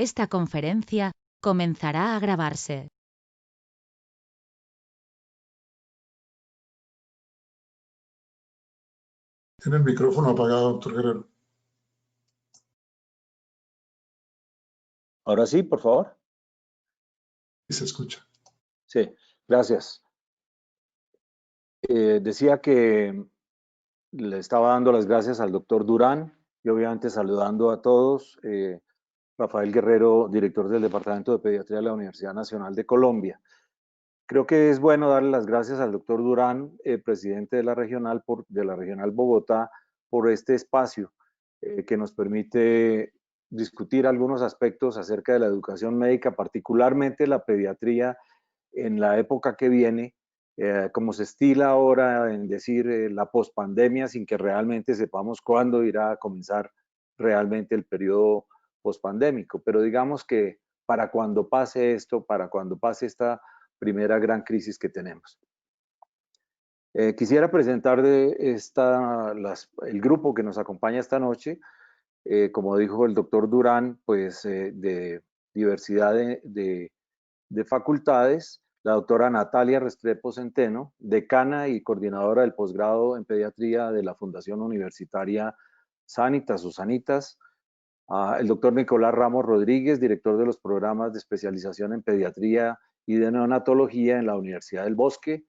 Esta conferencia comenzará a grabarse. Tiene el micrófono apagado, doctor Guerrero. Ahora sí, por favor. Y se escucha. Sí, gracias. Decía que le estaba dando las gracias al doctor Durán y obviamente saludando a todos. Rafael Guerrero, director del Departamento de Pediatría de la Universidad Nacional de Colombia. Creo que es bueno darle las gracias al doctor Durán, presidente de la Regional Bogotá, por este espacio que nos permite discutir algunos aspectos acerca de la educación médica, particularmente la pediatría en la época que viene, como se estila ahora en decir la pospandemia, sin que realmente sepamos cuándo irá a comenzar realmente el periodo pospandémico. Pero digamos que para cuando pase esto, para cuando pase esta primera gran crisis que tenemos. Quisiera presentar el grupo que nos acompaña esta noche. Como dijo el doctor Durán, pues de diversidad de facultades, la doctora Natalia Restrepo Centeno, decana y coordinadora del posgrado en pediatría de la Fundación Universitaria Sanitas o Sanitas, el doctor Nicolás Ramos Rodríguez, director de los programas de especialización en pediatría y de neonatología en la Universidad del Bosque,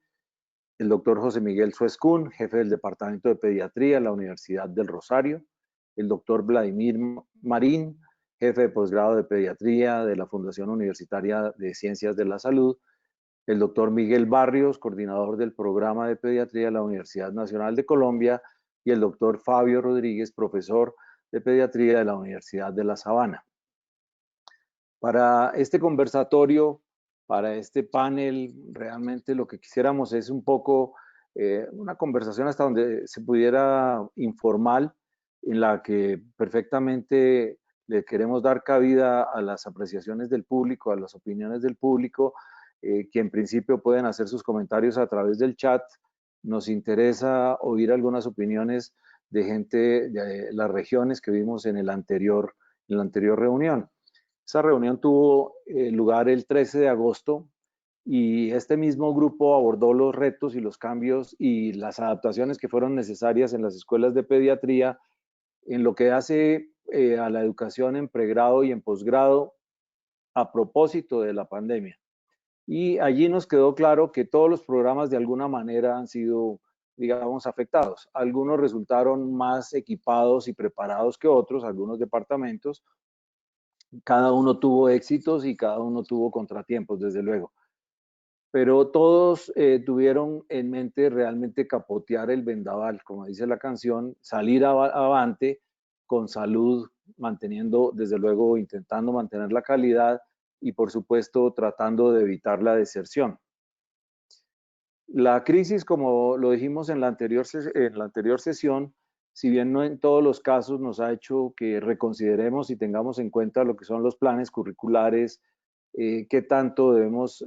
el doctor José Miguel Suescún, jefe del Departamento de Pediatría en la Universidad del Rosario, el doctor Vladimir Marín, jefe de posgrado de Pediatría de la Fundación Universitaria de Ciencias de la Salud, el doctor Miguel Barrios, coordinador del programa de Pediatría de la Universidad Nacional de Colombia, y el doctor Fabio Rodríguez, profesor de Pediatría de la Universidad de La Sabana. Para este conversatorio, para este panel, realmente lo que quisiéramos es un poco una conversación hasta donde se pudiera informal, en la que perfectamente le queremos dar cabida a las apreciaciones del público, a las opiniones del público, que en principio pueden hacer sus comentarios a través del chat. Nos interesa oír algunas opiniones de gente de las regiones que vimos en la anterior reunión. Esa reunión tuvo lugar el 13 de agosto y este mismo grupo abordó los retos y los cambios y las adaptaciones que fueron necesarias en las escuelas de pediatría en lo que hace a la educación en pregrado y en posgrado a propósito de la pandemia. Y allí nos quedó claro que todos los programas de alguna manera han sido, digamos, afectados. Algunos resultaron más equipados y preparados que otros, algunos departamentos. Cada uno tuvo éxitos y cada uno tuvo contratiempos, desde luego. Pero todos tuvieron en mente realmente capotear el vendaval, como dice la canción, salir avante con salud, manteniendo, desde luego, intentando mantener la calidad y, por supuesto, tratando de evitar la deserción. La crisis, como lo dijimos en la anterior sesión, si bien no en todos los casos nos ha hecho que reconsideremos y tengamos en cuenta lo que son los planes curriculares, qué tanto debemos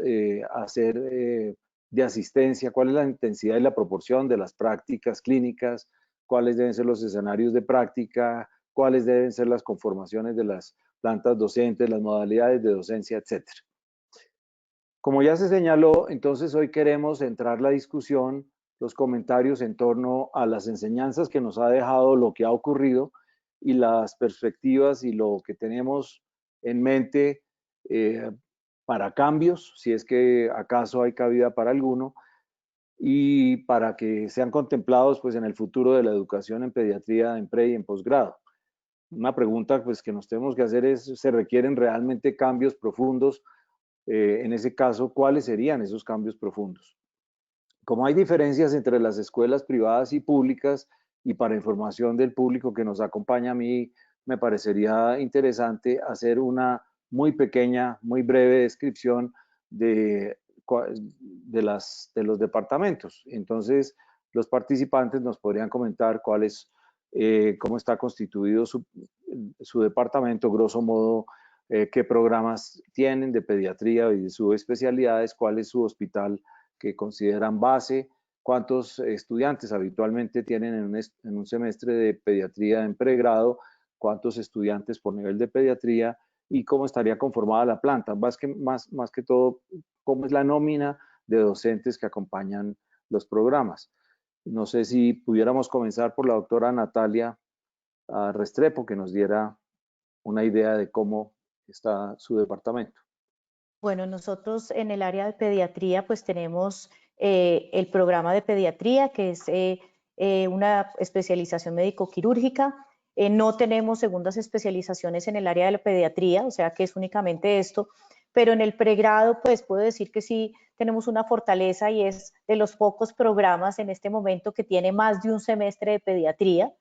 hacer de asistencia, cuál es la intensidad y la proporción de las prácticas clínicas, cuáles deben ser los escenarios de práctica, cuáles deben ser las conformaciones de las plantas docentes, las modalidades de docencia, etcétera. Como ya se señaló, entonces hoy queremos centrar la discusión, los comentarios en torno a las enseñanzas que nos ha dejado lo que ha ocurrido y las perspectivas y lo que tenemos en mente para cambios, si es que acaso hay cabida para alguno, y para que sean contemplados pues, en el futuro de la educación en pediatría, en pre y en posgrado. Una pregunta pues, que nos tenemos que hacer es, ¿se requieren realmente cambios profundos? En ese caso, ¿cuáles serían esos cambios profundos? Como hay diferencias entre las escuelas privadas y públicas, y para información del público que nos acompaña, a mí me parecería interesante hacer una muy pequeña, muy breve descripción de los departamentos. Entonces, los participantes nos podrían comentar cómo está constituido su departamento, grosso modo, qué programas tienen de pediatría y de subespecialidades, cuál es su hospital que consideran base, cuántos estudiantes habitualmente tienen en un semestre de pediatría en pregrado, cuántos estudiantes por nivel de pediatría y cómo estaría conformada la planta, más que todo, cómo es la nómina de docentes que acompañan los programas. No sé si pudiéramos comenzar por la doctora Natalia Restrepo, que nos diera una idea de cómo está su departamento. Bueno, nosotros en el área de pediatría pues tenemos el programa de pediatría, que es una especialización médico-quirúrgica. No tenemos segundas especializaciones en el área de la pediatría, o sea que es únicamente esto, pero en el pregrado pues puedo decir que sí tenemos una fortaleza y es de los pocos programas en este momento que tiene más de un semestre de pediatría.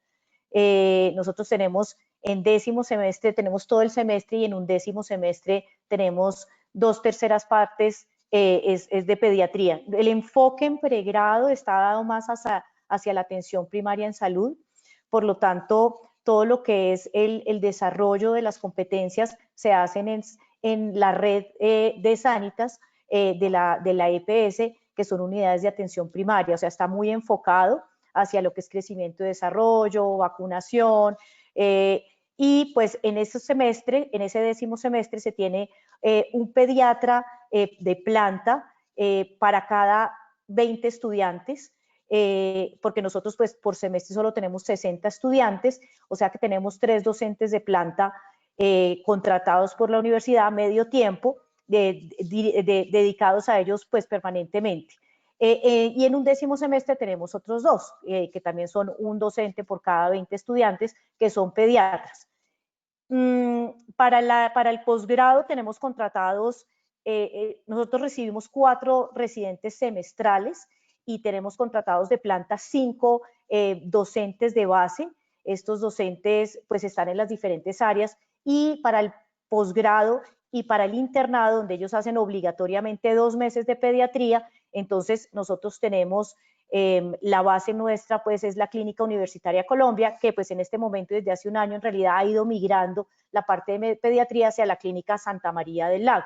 Nosotros tenemos en 10º semestre, tenemos todo el semestre y en un 10º semestre tenemos 2/3 partes es de pediatría. El enfoque en pregrado está dado más hacia la atención primaria en salud, por lo tanto, todo lo que es el desarrollo de las competencias se hacen en la red de Sanitas de la EPS, que son unidades de atención primaria, o sea, está muy enfocado hacia lo que es crecimiento y desarrollo, vacunación, y pues en ese semestre, en ese 10º semestre se tiene un pediatra de planta para cada 20 estudiantes, porque nosotros pues por semestre solo tenemos 60 estudiantes, o sea que tenemos 3 docentes de planta contratados por la universidad a medio tiempo, dedicados a ellos pues permanentemente. Y en un 10º semestre tenemos otros 2, que también son un docente por cada 20 estudiantes, que son pediatras. Para el posgrado tenemos contratados, nosotros recibimos 4 residentes semestrales y tenemos contratados de planta 5 docentes de base. Estos docentes pues están en las diferentes áreas, y para el posgrado y para el internado, donde ellos hacen obligatoriamente 2 meses de pediatría, entonces nosotros tenemos la base nuestra pues es la Clínica Universitaria Colombia, que pues en este momento desde hace un año en realidad ha ido migrando la parte de pediatría hacia la Clínica Santa María del Lago.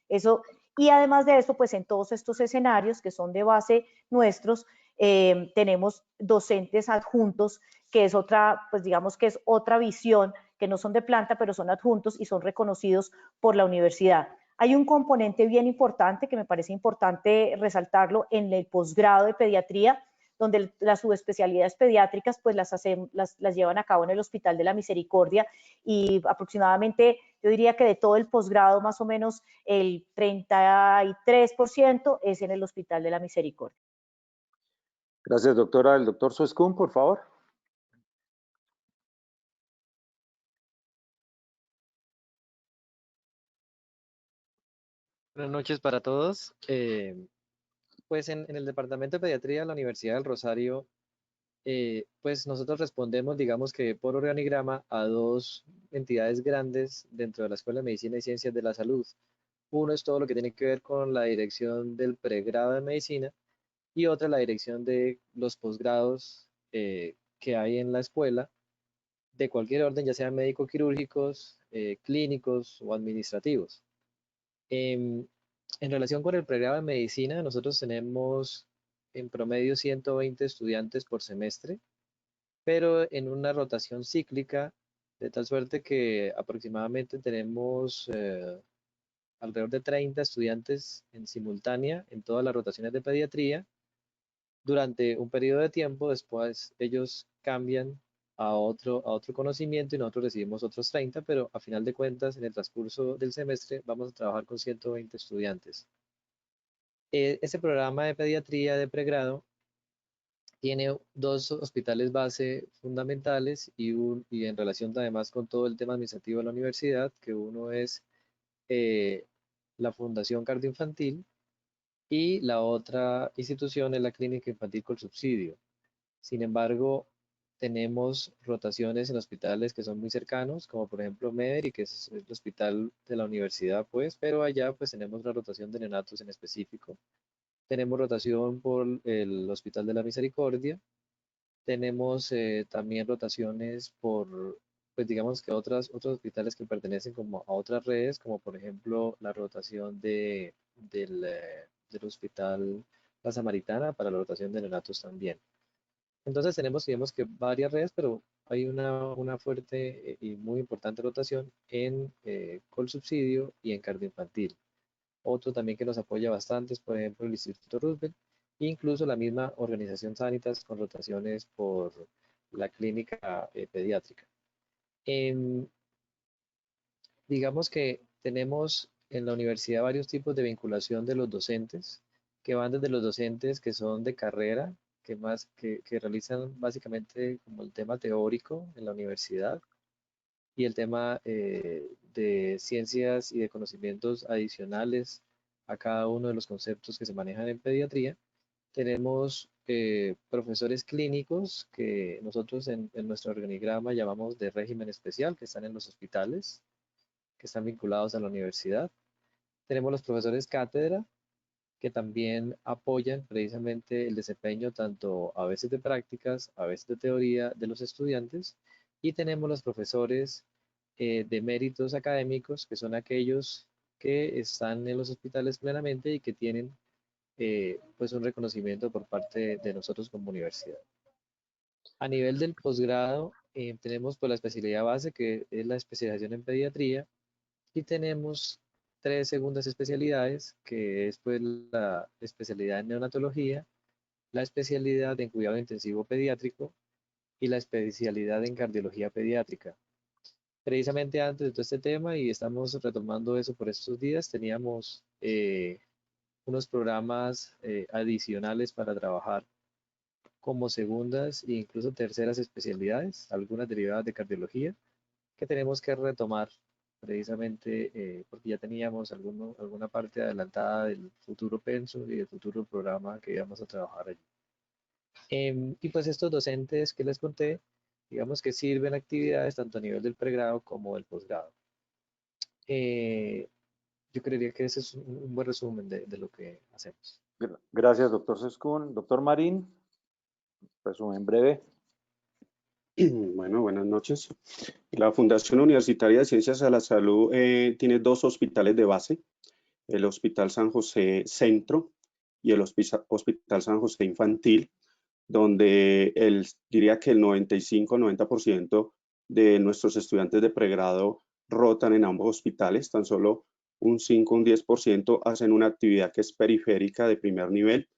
Eso, y además de esto, pues en todos estos escenarios que son de base nuestros, tenemos docentes adjuntos, que es otra, pues digamos que es otra visión, que no son de planta, pero son adjuntos y son reconocidos por la universidad. Hay un componente bien importante que me parece importante resaltarlo en el posgrado de pediatría, donde las subespecialidades pediátricas pues las llevan a cabo en el Hospital de la Misericordia, y aproximadamente yo diría que de todo el posgrado más o menos el 33% es en el Hospital de la Misericordia. Gracias, doctora. El doctor Suescún, por favor. Buenas noches para todos. Pues en el Departamento de Pediatría de la Universidad del Rosario, pues nosotros respondemos, digamos que por organigrama, a 2 entidades grandes dentro de la Escuela de Medicina y Ciencias de la Salud. Uno es todo lo que tiene que ver con la dirección del pregrado de medicina, y otra la dirección de los posgrados que hay en la escuela, de cualquier orden, ya sean médico-quirúrgicos, clínicos o administrativos. En relación con el pregrado de medicina, nosotros tenemos en promedio 120 estudiantes por semestre, pero en una rotación cíclica, de tal suerte que aproximadamente tenemos alrededor de 30 estudiantes en simultánea en todas las rotaciones de pediatría. Durante un periodo de tiempo, después ellos cambian a otro conocimiento y nosotros recibimos otros 30, pero a final de cuentas, en el transcurso del semestre, vamos a trabajar con 120 estudiantes. Este programa de pediatría de pregrado tiene 2 hospitales base fundamentales y en relación además con todo el tema administrativo de la universidad, que uno es la Fundación Cardioinfantil y la otra institución es la Clínica Infantil con Subsidio. Sin embargo, tenemos rotaciones en hospitales que son muy cercanos, como por ejemplo Mederi, que es el hospital de la universidad, pues, pero allá pues tenemos la rotación de neonatos en específico. Tenemos rotación por el Hospital de la Misericordia. Tenemos también rotaciones por, pues digamos que otros hospitales que pertenecen como a otras redes, como por ejemplo la rotación del Hospital La Samaritana para la rotación de neonatos también. Entonces tenemos, digamos que varias redes, pero hay una fuerte y muy importante rotación en Colsubsidio y en cardioinfantil. Otro también que nos apoya bastante es, por ejemplo, el Instituto Roosevelt, e incluso la misma organización Sanitas con rotaciones por la clínica pediátrica. Digamos que tenemos en la universidad varios tipos de vinculación de los docentes, que van desde los docentes que son de carrera, que realizan básicamente como el tema teórico en la universidad, y el tema de ciencias y de conocimientos adicionales a cada uno de los conceptos que se manejan en pediatría. Tenemos profesores clínicos que nosotros en nuestro organigrama llamamos de régimen especial, que están en los hospitales, que están vinculados a la universidad. Tenemos los profesores cátedra, que también apoyan precisamente el desempeño tanto a veces de prácticas, a veces de teoría de los estudiantes. Y tenemos los profesores de méritos académicos, que son aquellos que están en los hospitales plenamente y que tienen pues un reconocimiento por parte de nosotros como universidad. A nivel del posgrado, tenemos pues la especialidad base, que es la especialización en pediatría, y tenemos 3 segundas especialidades, que es pues la especialidad en neonatología, la especialidad en cuidado intensivo pediátrico y la especialidad en cardiología pediátrica. Precisamente antes de todo este tema, y estamos retomando eso por estos días, teníamos unos programas adicionales para trabajar como segundas e incluso terceras especialidades, algunas derivadas de cardiología, que tenemos que retomar precisamente porque ya teníamos alguna parte adelantada del futuro pensum y del futuro programa que íbamos a trabajar allí. Y pues estos docentes que les conté, digamos que sirven actividades tanto a nivel del pregrado como del posgrado. Yo creería que ese es un buen resumen de lo que hacemos. Gracias, doctor Seskun. Doctor Marín, resumen breve. Bueno, buenas noches. La Fundación Universitaria de Ciencias de la Salud tiene 2 hospitales de base, el Hospital San José Centro y el Hospital San José Infantil, donde diría que el 95-90% de nuestros estudiantes de pregrado rotan en ambos hospitales. Tan solo un 5 un 10% hacen una actividad que es periférica de primer nivel.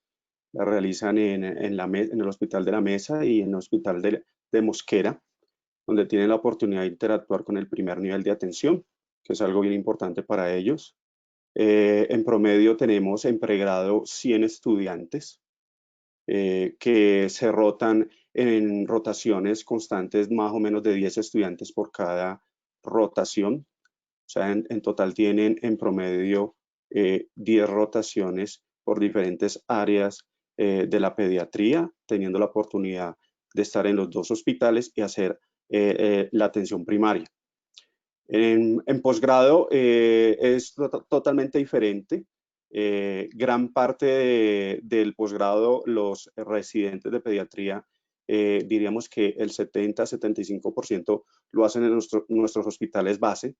La realizan en el Hospital de la Mesa y en el Hospital de Mosquera, donde tienen la oportunidad de interactuar con el primer nivel de atención, que es algo bien importante para ellos. En promedio tenemos en pregrado 100 estudiantes que se rotan en rotaciones constantes, más o menos de 10 estudiantes por cada rotación. O sea, en total tienen en promedio 10 rotaciones por diferentes áreas de la pediatría, teniendo la oportunidad de estar en los 2 hospitales y hacer la atención primaria. En posgrado es totalmente diferente. Gran parte del posgrado, los residentes de pediatría, diríamos que el 70-75% lo hacen en nuestros hospitales base.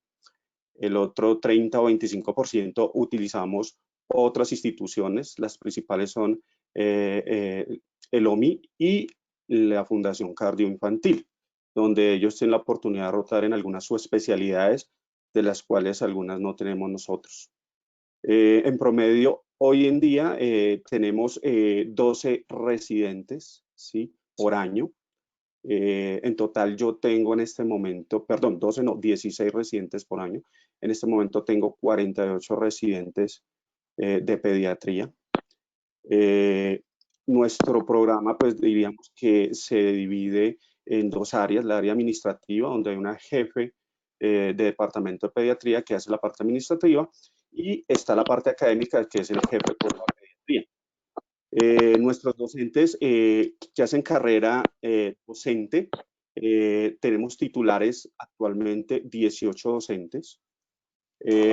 El otro 30 o 25% utilizamos otras instituciones. Las principales son el OMI y la Fundación Cardioinfantil, donde ellos tienen la oportunidad de rotar en algunas subespecialidades, de las cuales algunas no tenemos nosotros. En promedio, hoy en día tenemos 12 residentes, ¿sí?, por año. En total yo tengo en este momento, perdón, 12 no, 16 residentes por año. En este momento tengo 48 residentes de pediatría. Nuestro programa, pues diríamos que se divide en 2 áreas: la área administrativa, donde hay una jefe de departamento de pediatría que hace la parte administrativa, y está la parte académica, que es el jefe de programa de pediatría. Nuestros docentes que hacen carrera docente, tenemos titulares actualmente 18 docentes.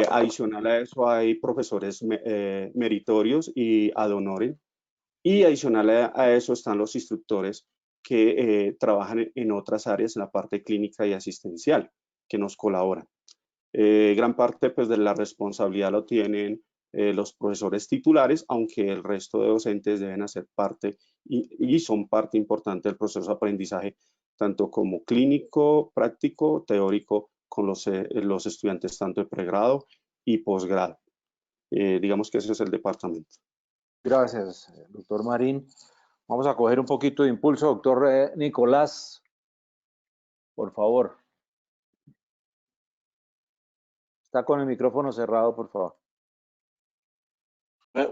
Adicional a eso hay profesores meritorios y ad honorem. Y adicional a eso están los instructores que trabajan en otras áreas, en la parte clínica y asistencial, que nos colaboran. Gran parte pues, de la responsabilidad lo tienen los profesores titulares, aunque el resto de docentes deben hacer parte y son parte importante del proceso de aprendizaje, tanto como clínico, práctico, teórico, con los estudiantes tanto de pregrado y posgrado. Digamos que ese es el departamento. Gracias, doctor Marín. Vamos a coger un poquito de impulso. Doctor Nicolás, por favor. Está con el micrófono cerrado, por favor.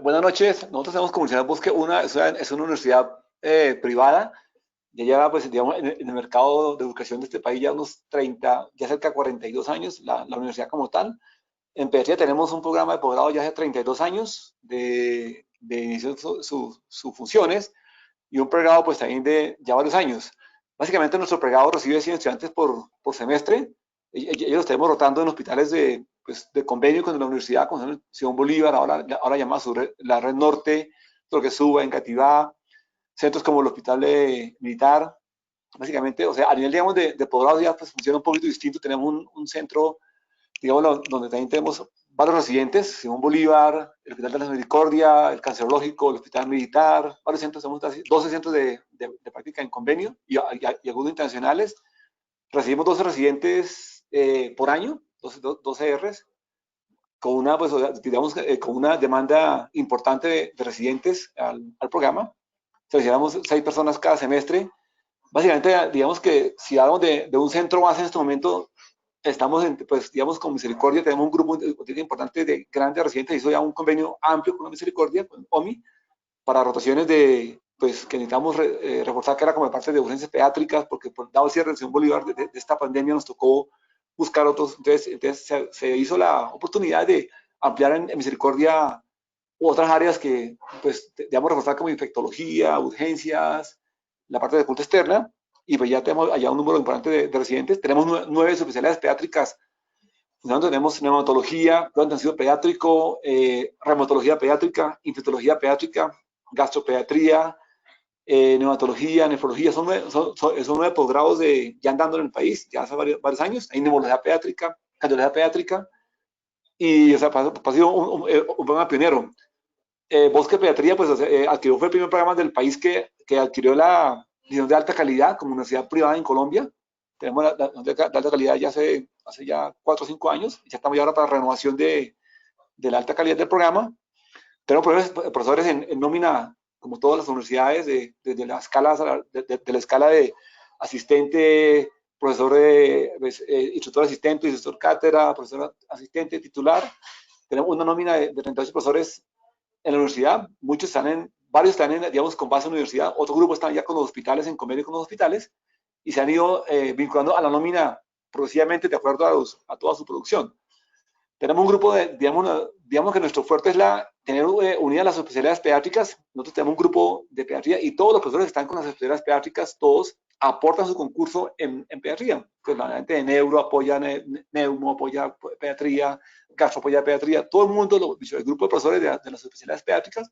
Buenas noches. Nosotros tenemos como Universidad Bosque, es una universidad privada. Ya lleva, pues, digamos, en el mercado de educación de este país ya unos 30, ya cerca de 42 años, la universidad como tal. En pediatría tenemos un programa de posgrado ya hace 32 años de inicio sus funciones, y un pregrado pues también de ya varios años. Básicamente nuestro pregrado recibe 100 estudiantes por semestre. Ellos los tenemos rotando en hospitales de convenio con la universidad, con Simón Bolívar, ahora llamada la Red Norte, lo que suba en Cativá, centros como el Hospital Militar. Básicamente, o sea, a nivel, digamos, de posgrado ya pues funciona un poquito distinto. Tenemos un centro, digamos, donde también tenemos varios residentes: Simón Bolívar, el Hospital de la Misericordia, el Cancerológico, el Hospital Militar, varios centros. Tenemos casi 12 centros de práctica en convenio y algunos internacionales. Recibimos 12 residentes por año, 12 Rs, con una, pues, digamos, con una demanda importante de residentes al programa. Seleccionamos 6 personas cada semestre. Básicamente, digamos que si hablamos de un centro base en este momento, estamos, pues, digamos, con Misericordia tenemos un grupo importante de grandes residentes. Hizo ya un convenio amplio con la Misericordia, con OMI, para rotaciones pues, que necesitamos reforzar, que era como parte de urgencias pediátricas, porque por dado el cierre de Simón Bolívar de esta pandemia nos tocó buscar otros. Entonces se hizo la oportunidad de ampliar en Misericordia otras áreas que, pues, digamos, reforzar, como infectología, urgencias, la parte de consulta externa. Y pues ya tenemos allá un número importante de residentes. Tenemos 9 subespecialidades pediátricas. Tenemos neonatología, cuidado intensivo pediátrico, reumatología pediátrica, infectología pediátrica, gastropediatría, neonatología, nefrología. Son 9 posgrados ya andando en el país, ya hace varios años. Hay neumología pediátrica, cardiología pediátrica, y, o sea, ha sido un programa pionero. Bosque Pediatría, pues, adquirió, fue el primer programa del país que adquirió la licencia de alta calidad como universidad privada en Colombia. Tenemos la de alta calidad ya hace ya 4 o 5 años. Ya estamos ya ahora para renovación de la alta calidad del programa. Tenemos profesores en nómina, como todas las universidades, desde la escala de la escala de asistente, profesor, instructor asistente, instructor cátedra, profesor asistente, titular. Tenemos una nómina de 38 profesores en la universidad. Varios están digamos, con base en la universidad. Otros grupos están ya con los hospitales, en convenio con los hospitales, y se han ido vinculando a la nómina progresivamente de acuerdo a toda su producción. Tenemos un grupo digamos que nuestro fuerte es tener unidas las especialidades pediátricas. Nosotros tenemos un grupo de pediatría y todos los profesores están con las especialidades pediátricas. Todos aportan su concurso en pediatría. Pues la gente de neuro apoya neumo, apoya pediatría, gastro apoya pediatría. Todo el mundo, el grupo de profesores de las especialidades pediátricas,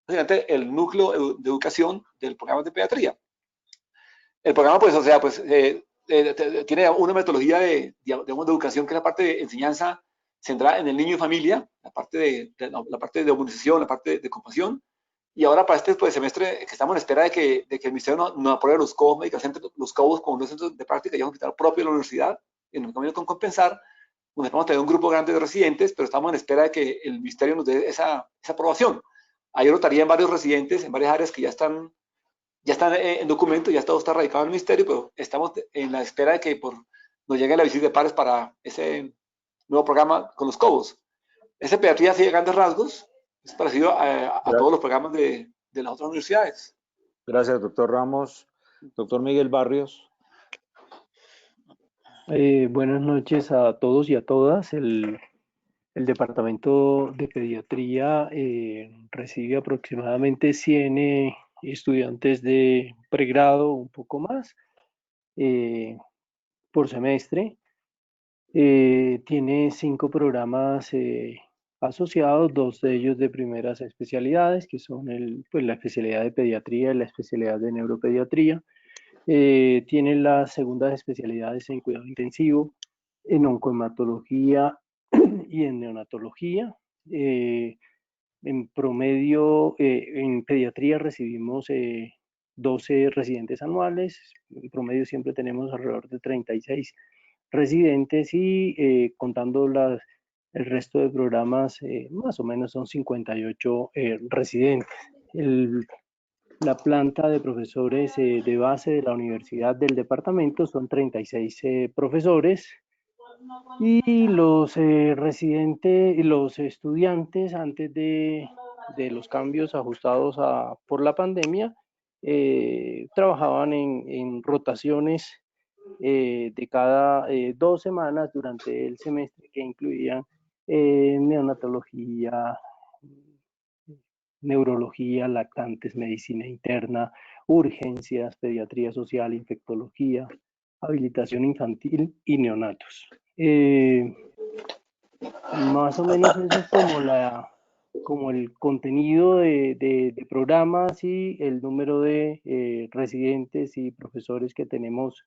básicamente el núcleo de educación del programa de pediatría. El programa, pues, o sea, pues, tiene una metodología de educación, que es la parte de enseñanza centrada en el niño y familia, la parte de humanización, la parte de compasión. Y ahora, para este, pues, semestre, que estamos en espera de que el Ministerio nos apruebe los COBos, los COBos como los centros de práctica, ya un hospital propio de la universidad, en el convenio con Compensar, donde vamos a tener un grupo grande de residentes, pero estamos en espera de que el Ministerio nos dé esa aprobación. Ahí rotarían varios residentes en varias áreas que ya están en documento, ya todo está radicado en el Ministerio, pero estamos en la espera de que nos llegue la visita de pares para ese nuevo programa con los COBos. Ese pediatría, así de grandes rasgos, es parecido a todos los programas de las otras universidades. Gracias, doctor Ramos. Doctor Miguel Barrios. Buenas noches a todos y a todas. El departamento de pediatría recibe aproximadamente 100 estudiantes de pregrado, un poco más, por semestre. Tiene 5 programas asociados, 2 de ellos de primeras especialidades, que son la especialidad de pediatría y la especialidad de neuropediatría. Tiene las segundas especialidades en cuidado intensivo, en oncohematología y en neonatología. En promedio, en pediatría recibimos 12 residentes anuales. En promedio siempre tenemos alrededor de 36 residentes y contando el resto de programas, más o menos son 58 residentes. La planta de profesores de base de la universidad del departamento son 36 profesores y los residentes y los estudiantes antes de los cambios ajustados por la pandemia trabajaban en rotaciones de cada 2 semanas durante el semestre que incluían neonatología, neurología, lactantes, medicina interna, urgencias, pediatría social, infectología, habilitación infantil y neonatos. Más o menos eso es como el contenido de programas y el número de residentes y profesores que tenemos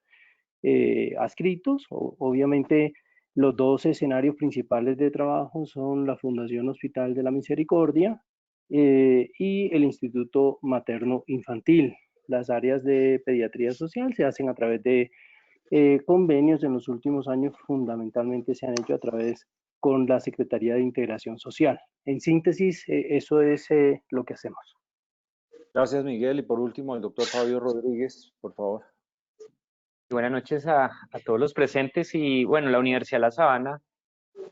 adscritos. Obviamente los 2 escenarios principales de trabajo son la Fundación Hospital de la Misericordia y el Instituto Materno Infantil. Las áreas de pediatría social se hacen a través de convenios. En los últimos años fundamentalmente se han hecho a través con la Secretaría de Integración Social. En síntesis, eso es lo que hacemos. Gracias, Miguel. Y por último, el doctor Fabio Rodríguez, por favor. Buenas noches a todos los presentes. Y bueno, la Universidad de La Sabana,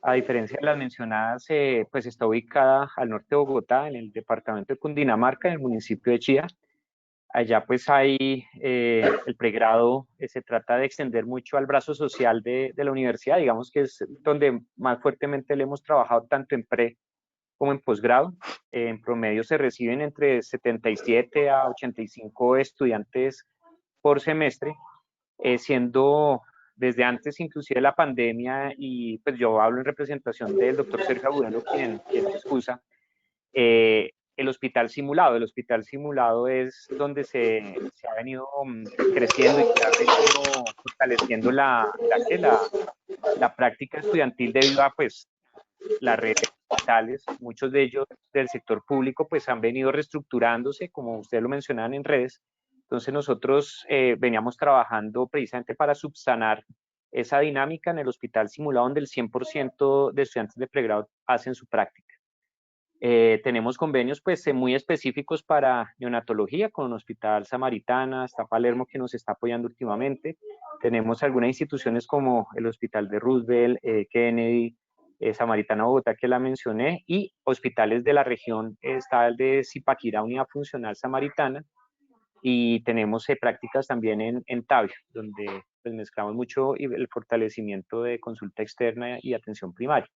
a diferencia de las mencionadas, pues está ubicada al norte de Bogotá, en el departamento de Cundinamarca, en el municipio de Chía. Allá pues hay el pregrado, se trata de extender mucho al brazo social de la universidad, digamos que es donde más fuertemente le hemos trabajado tanto en pre como en posgrado. En promedio se reciben entre 77 a 85 estudiantes por semestre, siendo desde antes inclusive la pandemia, y pues yo hablo en representación del doctor Sergio Agudelo, quien excusa, el hospital simulado. El hospital simulado es donde se ha venido creciendo y se ha venido fortaleciendo la práctica estudiantil debido a pues la red de hospitales. Muchos de ellos del sector público pues han venido reestructurándose, como ustedes lo mencionaban, en redes. Entonces nosotros veníamos trabajando precisamente para subsanar esa dinámica en el hospital simulado, donde el 100% de estudiantes de pregrado hacen su práctica. Tenemos convenios pues muy específicos para neonatología con el Hospital Samaritana, está Palermo, que nos está apoyando últimamente. Tenemos algunas instituciones como el Hospital de Roosevelt, Kennedy, Samaritana Bogotá, que la mencioné, y hospitales de la región. Está el de Zipaquirá, Unidad Funcional Samaritana, y tenemos prácticas también en Tabio, donde pues, mezclamos mucho el fortalecimiento de consulta externa y atención primaria.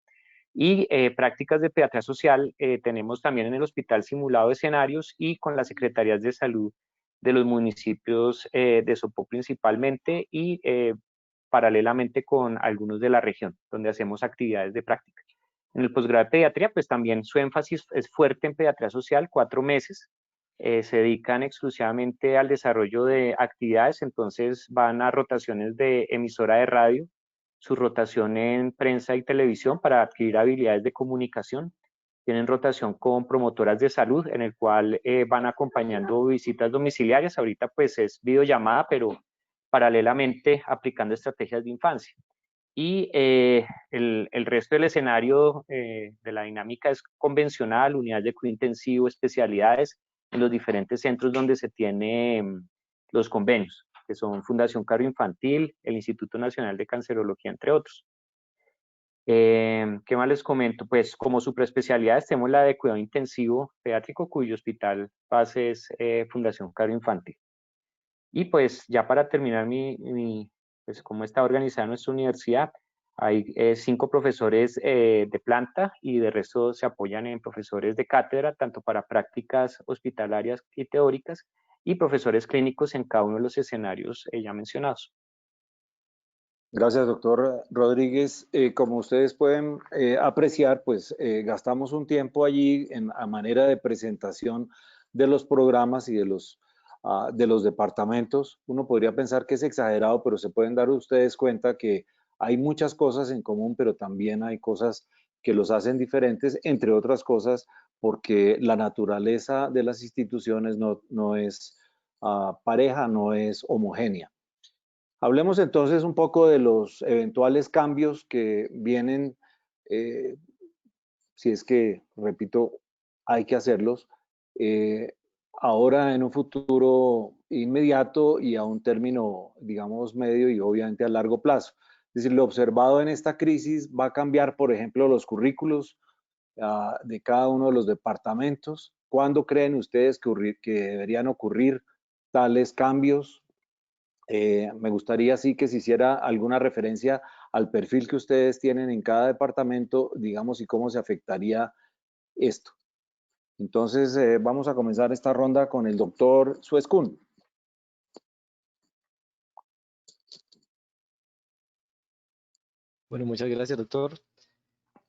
Y prácticas de pediatría social tenemos también en el hospital simulado escenarios y con las secretarías de salud de los municipios de Sopó principalmente, y paralelamente con algunos de la región, donde hacemos actividades de práctica. En el posgrado de pediatría, pues también su énfasis es fuerte en pediatría social, 4 meses. Se dedican exclusivamente al desarrollo de actividades, entonces van a rotaciones de emisora de radio, su rotación en prensa y televisión para adquirir habilidades de comunicación. Tienen rotación con promotoras de salud, en el cual van acompañando visitas domiciliarias. Ahorita pues es videollamada, pero paralelamente aplicando estrategias de infancia. Y el resto del escenario de la dinámica es convencional, unidades de cuidado intensivo, especialidades en los diferentes centros donde se tienen los convenios, que son Fundación Cardio Infantil, el Instituto Nacional de Cancerología, entre otros. ¿Qué más les comento? Pues como superespecialidades tenemos la de cuidado intensivo pediátrico, cuyo hospital base es Fundación Cardio Infantil. Y pues ya para terminar pues cómo está organizada nuestra universidad, hay 5 profesores de planta, y de resto se apoyan en profesores de cátedra, tanto para prácticas hospitalarias y teóricas, y profesores clínicos en cada uno de los escenarios ya mencionados. Gracias, doctor Rodríguez. Como ustedes pueden apreciar, pues gastamos un tiempo allí a manera de presentación de los programas y de los departamentos. Uno podría pensar que es exagerado, pero se pueden dar ustedes cuenta que hay muchas cosas en común, pero también hay cosas que los hacen diferentes, entre otras cosas, porque la naturaleza de las instituciones no es pareja, no es homogénea. Hablemos entonces un poco de los eventuales cambios que vienen, si es que, repito, hay que hacerlos, ahora en un futuro inmediato y a un término, digamos, medio y obviamente a largo plazo. Es decir, lo observado en esta crisis va a cambiar, por ejemplo, los currículos de cada uno de los departamentos. ¿Cuándo creen ustedes que deberían ocurrir tales cambios? Me gustaría sí que se hiciera alguna referencia al perfil que ustedes tienen en cada departamento, digamos, y cómo se afectaría esto. Entonces, vamos a comenzar esta ronda con el doctor Suescún. Bueno, muchas gracias, doctor.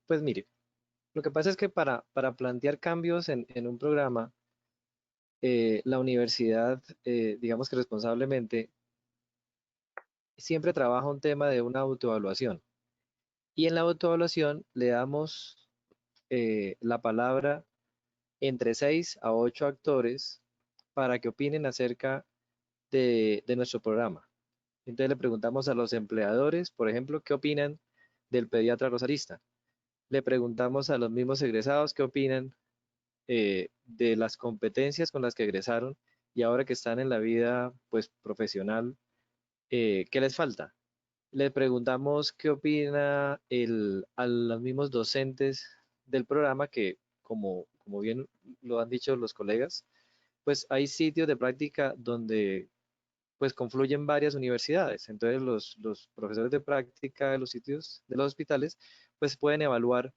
Pues mire, lo que pasa es que para plantear cambios en un programa, la universidad, digamos que responsablemente, siempre trabaja un tema de una autoevaluación. Y en la autoevaluación le damos la palabra entre 6 a 8 actores para que opinen acerca de nuestro programa. Entonces le preguntamos a los empleadores, por ejemplo, qué opinan del pediatra rosarista. Le preguntamos a los mismos egresados qué opinan de las competencias con las que egresaron y ahora que están en la vida pues, profesional, ¿qué les falta? Le preguntamos qué opina a los mismos docentes del programa que, como bien lo han dicho los colegas, pues hay sitios de práctica donde pues confluyen varias universidades. Entonces los profesores de práctica de los sitios de los hospitales pues pueden evaluar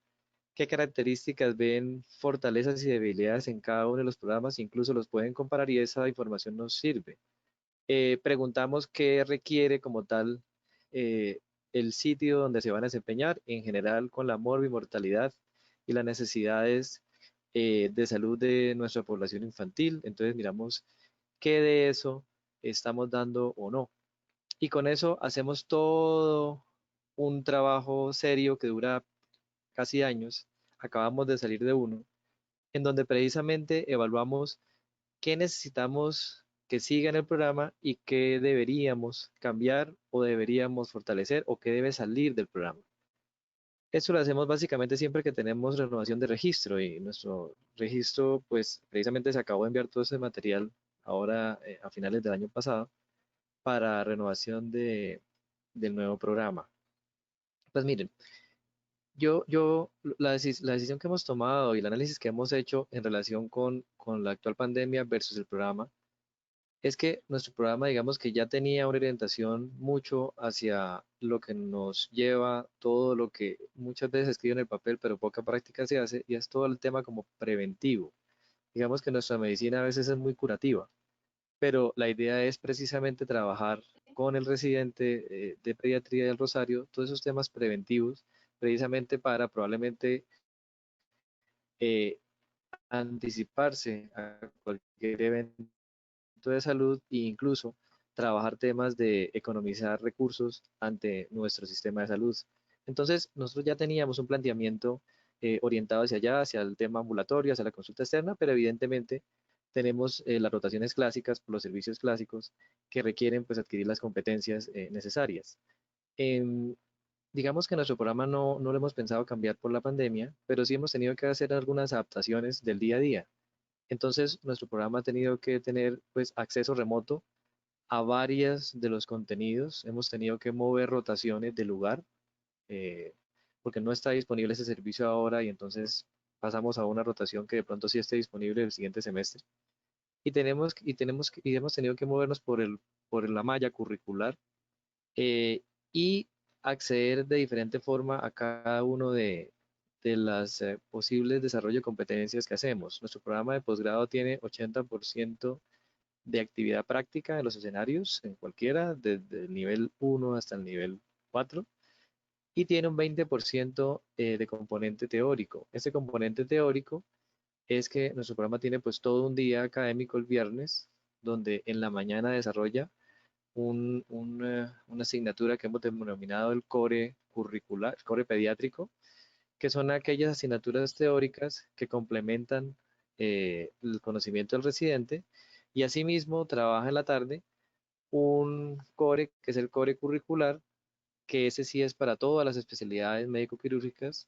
qué características ven, fortalezas y debilidades en cada uno de los programas, incluso los pueden comparar y esa información nos sirve. Preguntamos qué requiere como tal el sitio donde se van a desempeñar, en general con la morbimortalidad y las necesidades de salud de nuestra población infantil. Entonces miramos qué de eso estamos dando o no. Y con eso hacemos todo un trabajo serio que dura casi años. Acabamos de salir de uno, en donde precisamente evaluamos qué necesitamos que siga en el programa y qué deberíamos cambiar o deberíamos fortalecer o qué debe salir del programa. Esto lo hacemos básicamente siempre que tenemos renovación de registro y nuestro registro pues precisamente se acabó de enviar todo ese material ahora a finales del año pasado para renovación del nuevo programa. Pues miren, la decisión que hemos tomado y el análisis que hemos hecho en relación con la actual pandemia versus el programa es que nuestro programa, digamos que ya tenía una orientación mucho hacia lo que nos lleva todo lo que muchas veces se escribe en el papel, pero poca práctica se hace, y es todo el tema como preventivo. Digamos que nuestra medicina a veces es muy curativa, pero la idea es precisamente trabajar con el residente de pediatría del Rosario, todos esos temas preventivos, precisamente para probablemente eh, anticiparse a cualquier evento de salud e incluso trabajar temas de economizar recursos ante nuestro sistema de salud. Entonces, nosotros ya teníamos un planteamiento orientado hacia allá, hacia el tema ambulatorio, hacia la consulta externa, pero evidentemente tenemos las rotaciones clásicas por los servicios clásicos que requieren pues adquirir las competencias necesarias. Em, digamos que nuestro programa no lo hemos pensado cambiar por la pandemia, pero sí hemos tenido que hacer algunas adaptaciones del día a día. Entonces, nuestro programa ha tenido que tener pues acceso remoto a varias de los contenidos. Hemos tenido que mover rotaciones de lugar porque no está disponible ese servicio ahora y entonces pasamos a una rotación que de pronto sí esté disponible el siguiente semestre. Y hemos tenido que movernos por la malla curricular y acceder de diferente forma a cada uno de las posibles desarrollo de competencias que hacemos. Nuestro programa de posgrado tiene 80% de actividad práctica en los escenarios, en cualquiera, desde el nivel 1 hasta el nivel 4, y tiene un 20% de componente teórico. Este componente teórico es que nuestro programa tiene pues todo un día académico el viernes, donde en la mañana desarrolla una asignatura que hemos denominado el core curricular, el core pediátrico, que son aquellas asignaturas teóricas que complementan el conocimiento del residente Y asimismo trabaja en la tarde un core, que es el core curricular, que ese sí es para todas las especialidades médico-quirúrgicas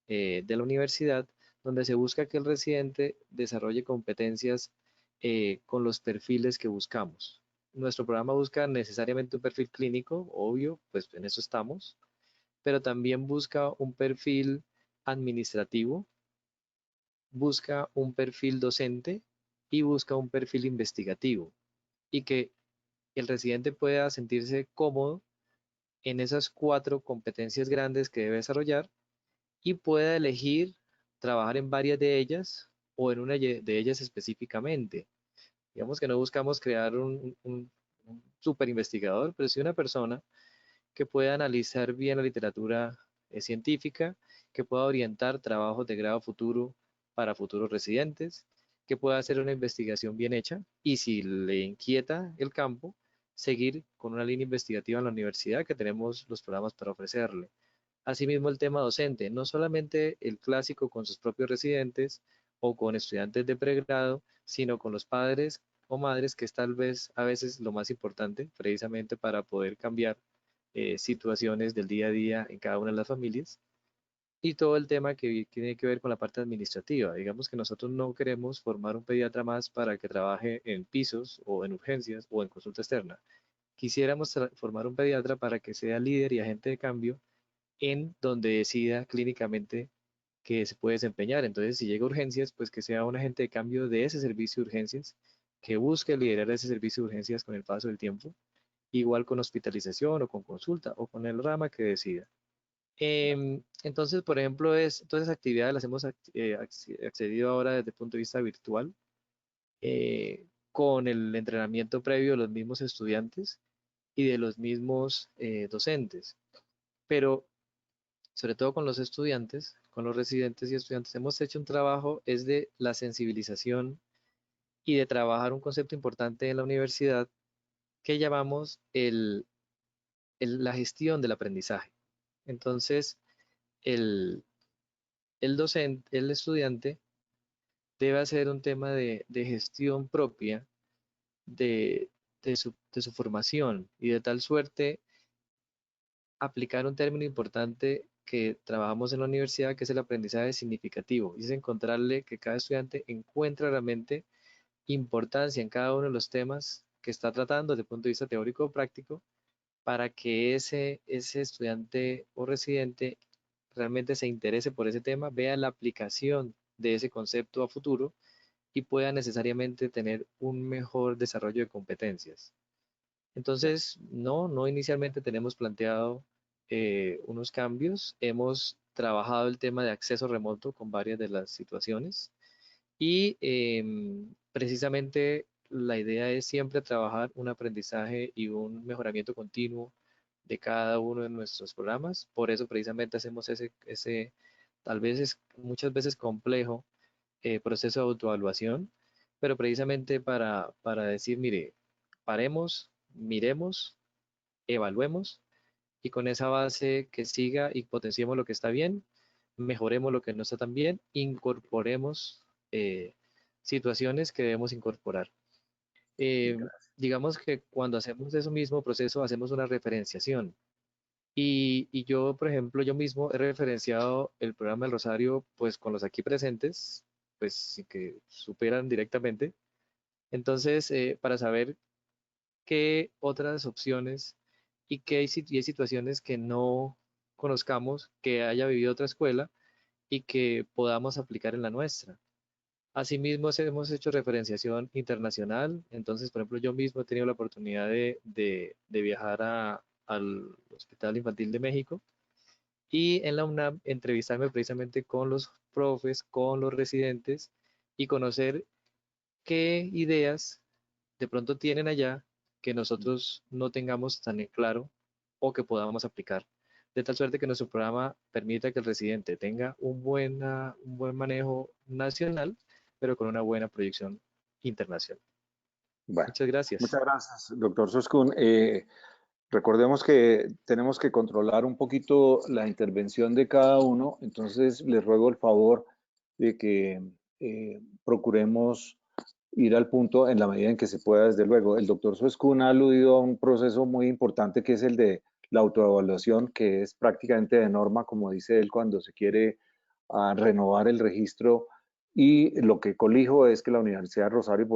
de la universidad, donde se busca que el residente desarrolle competencias con los perfiles que buscamos. Nuestro programa busca necesariamente un perfil clínico, obvio, pues en eso estamos, pero también busca un perfil administrativo, busca un perfil docente y busca un perfil investigativo, y que el residente pueda sentirse cómodo en esas 4 competencias grandes que debe desarrollar y pueda elegir trabajar en varias de ellas o en una de ellas específicamente. Digamos que no buscamos crear un super investigador, pero sí una persona que pueda analizar bien la literatura científica, que pueda orientar trabajos de grado futuro para futuros residentes, que pueda hacer una investigación bien hecha y si le inquieta el campo, seguir con una línea investigativa en la universidad que tenemos los programas para ofrecerle. Asimismo, el tema docente, no solamente el clásico con sus propios residentes o con estudiantes de pregrado, sino con los padres o madres, que es tal vez a veces lo más importante, precisamente para poder cambiar situaciones del día a día en cada una de las familias. Y todo el tema que tiene que ver con la parte administrativa. Digamos que nosotros no queremos formar un pediatra más para que trabaje en pisos o en urgencias o en consulta externa. Quisiéramos formar un pediatra para que sea líder y agente de cambio en donde decida clínicamente que se puede desempeñar. Entonces, si llega a urgencias, pues que sea un agente de cambio de ese servicio de urgencias, que busque liderar ese servicio de urgencias con el paso del tiempo, igual con hospitalización o con consulta o con el rama que decida. Entonces, por ejemplo, todas esas actividades las hemos accedido ahora desde el punto de vista virtual, con el entrenamiento previo de los mismos estudiantes y de los mismos docentes. Pero sobre todo con los estudiantes, con los residentes y estudiantes, hemos hecho un trabajo es de la sensibilización y de trabajar un concepto importante en la universidad que llamamos la gestión del aprendizaje. Entonces, el, el docente, el estudiante debe hacer un tema de gestión propia de, de su formación y de tal suerte aplicar un término importante que trabajamos en la universidad, que es el aprendizaje significativo, y es encontrarle que cada estudiante encuentra realmente importancia en cada uno de los temas que está tratando desde el punto de vista teórico o práctico, para que ese estudiante o residente realmente se interese por ese tema, vea la aplicación de ese concepto a futuro y pueda necesariamente tener un mejor desarrollo de competencias. Entonces, no inicialmente tenemos planteado unos cambios. Hemos trabajado el tema de acceso remoto con varias de las situaciones y precisamente la idea es siempre trabajar un aprendizaje y un mejoramiento continuo de cada uno de nuestros programas. Por eso precisamente hacemos ese tal vez es muchas veces complejo proceso de autoevaluación, pero precisamente para decir, mire, paremos, miremos, evaluemos y con esa base que siga y potenciemos lo que está bien, mejoremos lo que no está tan bien, incorporemos situaciones que debemos incorporar. Digamos que cuando hacemos ese mismo proceso, hacemos una referenciación. Y yo, por ejemplo, yo mismo he referenciado el programa del Rosario, pues con los aquí presentes, pues sí que superan directamente. Entonces, para saber qué otras opciones y qué y hay situaciones que no conozcamos, que haya vivido otra escuela y que podamos aplicar en la nuestra. Asimismo, hemos hecho referenciación internacional. Entonces, por ejemplo, yo mismo he tenido la oportunidad de viajar al Hospital Infantil de México y en la UNAM entrevistarme precisamente con los profes, con los residentes y conocer qué ideas de pronto tienen allá que nosotros no tengamos tan en claro o que podamos aplicar. De tal suerte que nuestro programa permita que el residente tenga un buen manejo nacional, pero con una buena proyección internacional. Bueno, Muchas gracias. muchas gracias, doctor Soskun. Recordemos que tenemos que controlar un poquito la intervención de cada uno, entonces les ruego el favor de que procuremos ir al punto en la medida en que se pueda, desde luego. El doctor Suescún ha aludido a un proceso muy importante que es el de la autoevaluación, que es prácticamente de norma, como dice él, cuando se quiere renovar el registro. Y lo que colijo es que la Universidad de Rosario,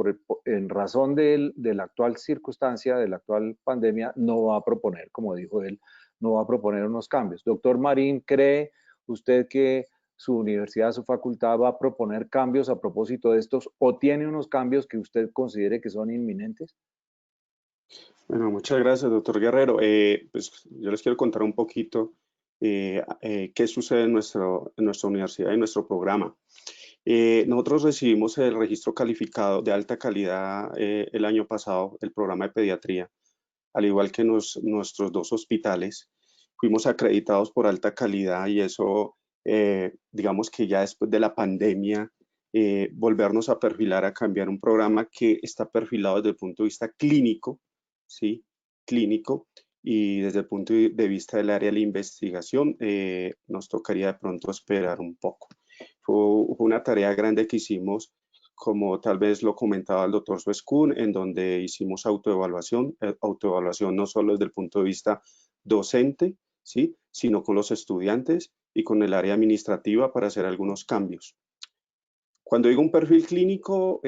en razón de la actual circunstancia, de la actual pandemia, no va a proponer, como dijo él, no va a proponer unos cambios. Doctor Marín, ¿cree usted que su universidad, su facultad va a proponer cambios a propósito de estos o tiene unos cambios que usted considere que son inminentes? Bueno, muchas gracias, doctor Guerrero. Pues yo les quiero contar un poquito qué sucede en nuestra universidad y en nuestro programa. Nosotros recibimos el registro calificado de alta calidad el año pasado, el programa de pediatría, al igual que nuestros dos hospitales. Fuimos acreditados por alta calidad y eso, digamos que ya después de la pandemia, volvernos a perfilar, a cambiar un programa que está perfilado desde el punto de vista clínico, ¿sí? Clínico, y desde el punto de vista del área de la investigación, nos tocaría de pronto esperar un poco. Fue una tarea grande que hicimos, como tal vez lo comentaba el doctor Suescún, en donde hicimos autoevaluación no solo desde el punto de vista docente, ¿sí? Sino con los estudiantes y con el área administrativa para hacer algunos cambios. Cuando digo un perfil clínico,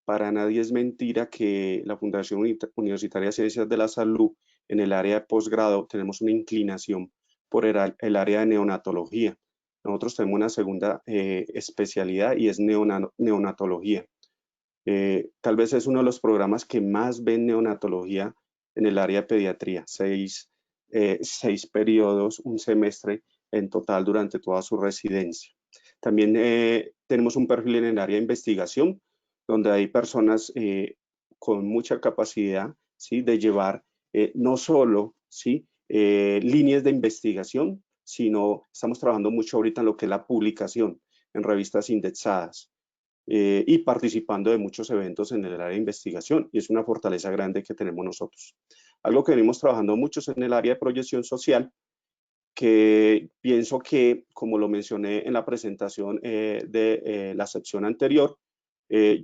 para nadie es mentira que la Fundación Universitaria de Ciencias de la Salud, en el área de posgrado, tenemos una inclinación por el área de neonatología. Nosotros tenemos una segunda especialidad y es neonatología. Tal vez es uno de los programas que más ven neonatología en el área de pediatría. 6 periodos, un semestre en total durante toda su residencia. También tenemos un perfil en el área de investigación, donde hay personas con mucha capacidad, ¿sí? De llevar no solo, ¿sí? Líneas de investigación, sino estamos trabajando mucho ahorita en lo que es la publicación en revistas indexadas y participando de muchos eventos en el área de investigación, y es una fortaleza grande que tenemos nosotros. Algo que venimos trabajando mucho es en el área de proyección social, que pienso que, como lo mencioné en la presentación de la sección anterior,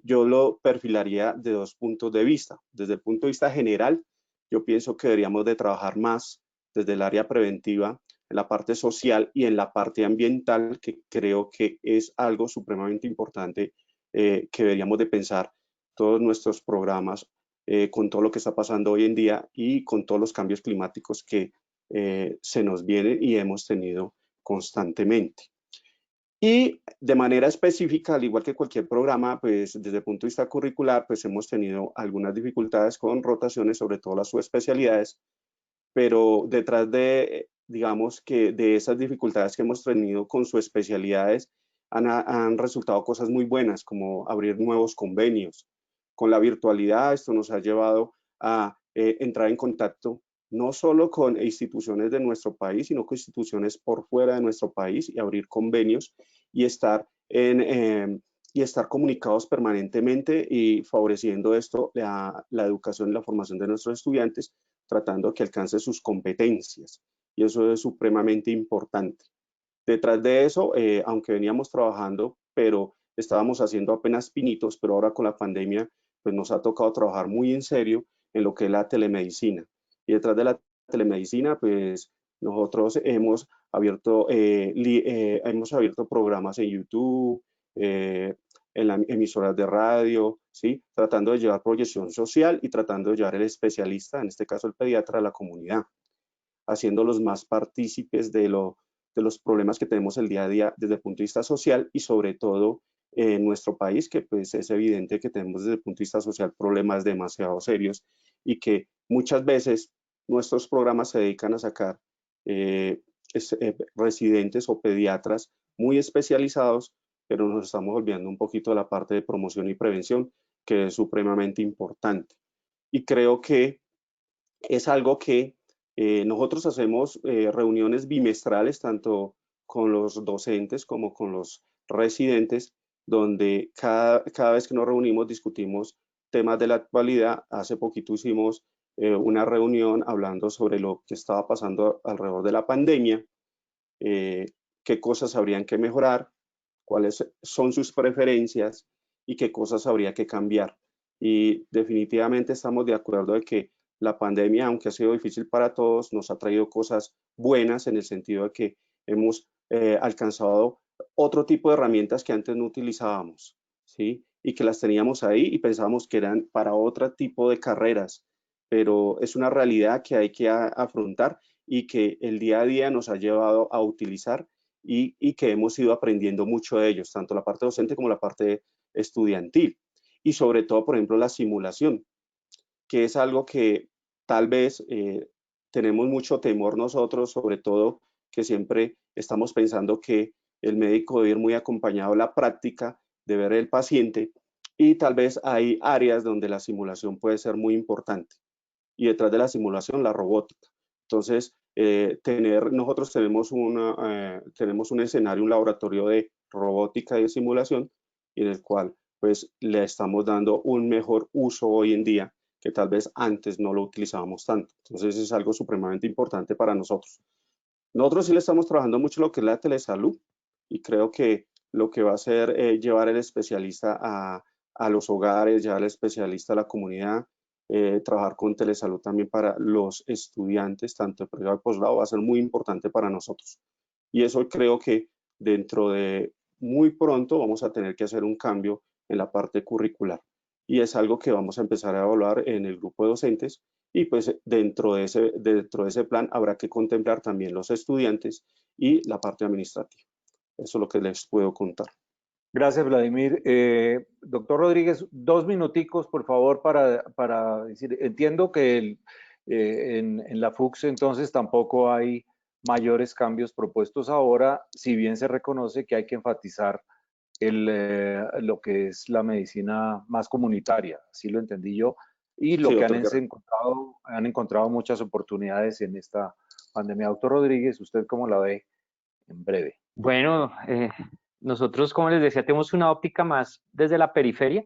yo lo perfilaría de dos puntos de vista. Desde el punto de vista general, yo pienso que deberíamos de trabajar más desde el área preventiva, en la parte social y en la parte ambiental, que creo que es algo supremamente importante que deberíamos de pensar todos nuestros programas con todo lo que está pasando hoy en día y con todos los cambios climáticos que se nos vienen y hemos tenido constantemente. Y de manera específica, al igual que cualquier programa, pues desde el punto de vista curricular, pues hemos tenido algunas dificultades con rotaciones, sobre todo las subespecialidades, pero detrás de, digamos que de esas dificultades que hemos tenido con subespecialidades, han resultado cosas muy buenas, como abrir nuevos convenios. Con la virtualidad, esto nos ha llevado a entrar en contacto no solo con instituciones de nuestro país, sino con instituciones por fuera de nuestro país y abrir convenios y estar comunicados permanentemente y favoreciendo esto la educación y la formación de nuestros estudiantes, tratando que alcance sus competencias. Y eso es supremamente importante. Detrás de eso, aunque veníamos trabajando, pero estábamos haciendo apenas pinitos, pero ahora con la pandemia, pues nos ha tocado trabajar muy en serio en lo que es la telemedicina. Y detrás de la telemedicina, pues nosotros hemos abierto programas en YouTube, en las emisoras de radio, ¿sí? Tratando de llevar proyección social y tratando de llevar el especialista, en este caso el pediatra, a la comunidad, haciéndolos más partícipes de los problemas que tenemos el día a día desde el punto de vista social y sobre todo en nuestro país, que pues es evidente que tenemos desde el punto de vista social problemas demasiado serios y que muchas veces nuestros programas se dedican a sacar residentes o pediatras muy especializados, pero nos estamos olvidando un poquito de la parte de promoción y prevención, que es supremamente importante. Y creo que es algo que nosotros hacemos reuniones bimestrales, tanto con los docentes como con los residentes, donde cada vez que nos reunimos discutimos temas de la actualidad. Hace poquito hicimos una reunión hablando sobre lo que estaba pasando alrededor de la pandemia, qué cosas habrían que mejorar, cuáles son sus preferencias y qué cosas habría que cambiar. Y definitivamente estamos de acuerdo de que la pandemia, aunque ha sido difícil para todos, nos ha traído cosas buenas en el sentido de que hemos alcanzado otro tipo de herramientas que antes no utilizábamos, ¿sí? Y que las teníamos ahí y pensábamos que eran para otro tipo de carreras, pero es una realidad que hay que afrontar y que el día a día nos ha llevado a utilizar y que hemos ido aprendiendo mucho de ellos, tanto la parte docente como la parte estudiantil. Y sobre todo, por ejemplo, la simulación, que es algo que tal vez tenemos mucho temor nosotros, sobre todo que siempre estamos pensando que el médico debe ir muy acompañado a la práctica de ver el paciente y tal vez hay áreas donde la simulación puede ser muy importante y detrás de la simulación la robótica. Entonces, nosotros tenemos un escenario, un laboratorio de robótica y de simulación en el cual pues le estamos dando un mejor uso hoy en día que tal vez antes no lo utilizábamos tanto. Entonces es algo supremamente importante para nosotros. Nosotros sí le estamos trabajando mucho lo que es la telesalud y creo que lo que va a hacer llevar el especialista a los hogares, llevar el especialista a la comunidad, trabajar con telesalud también para los estudiantes, tanto de pregrado y posgrado, va a ser muy importante para nosotros. Y eso creo que dentro de muy pronto vamos a tener que hacer un cambio en la parte curricular. Y es algo que vamos a empezar a evaluar en el grupo de docentes y pues dentro de ese plan habrá que contemplar también los estudiantes y la parte administrativa. Eso es lo que les puedo contar. Gracias, Vladimir. Doctor Rodríguez, 2 minuticos, por favor, para decir, entiendo que en la FUCS entonces tampoco hay mayores cambios propuestos ahora, si bien se reconoce que hay que enfatizar lo que es la medicina más comunitaria, así lo entendí yo, y lo Sí, que doctor han encontrado muchas oportunidades en esta pandemia. Doctor Rodríguez, ¿usted cómo la ve en breve? Bueno, nosotros, como les decía, tenemos una óptica más desde la periferia.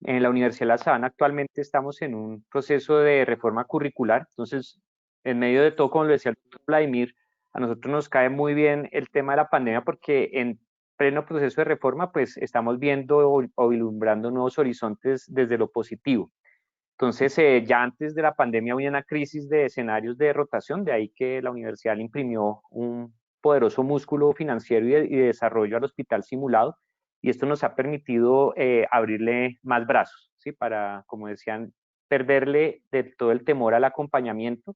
En la Universidad de La Sabana actualmente estamos en un proceso de reforma curricular, entonces, en medio de todo, como lo decía el doctor Vladimir, a nosotros nos cae muy bien el tema de la pandemia porque en pleno proceso de reforma, pues estamos viendo o vislumbrando nuevos horizontes desde lo positivo. Entonces, ya antes de la pandemia había una crisis de escenarios de rotación, de ahí que la universidad le imprimió un poderoso músculo financiero y de desarrollo al hospital simulado, y esto nos ha permitido abrirle más brazos, ¿sí? Para, como decían, perderle de todo el temor al acompañamiento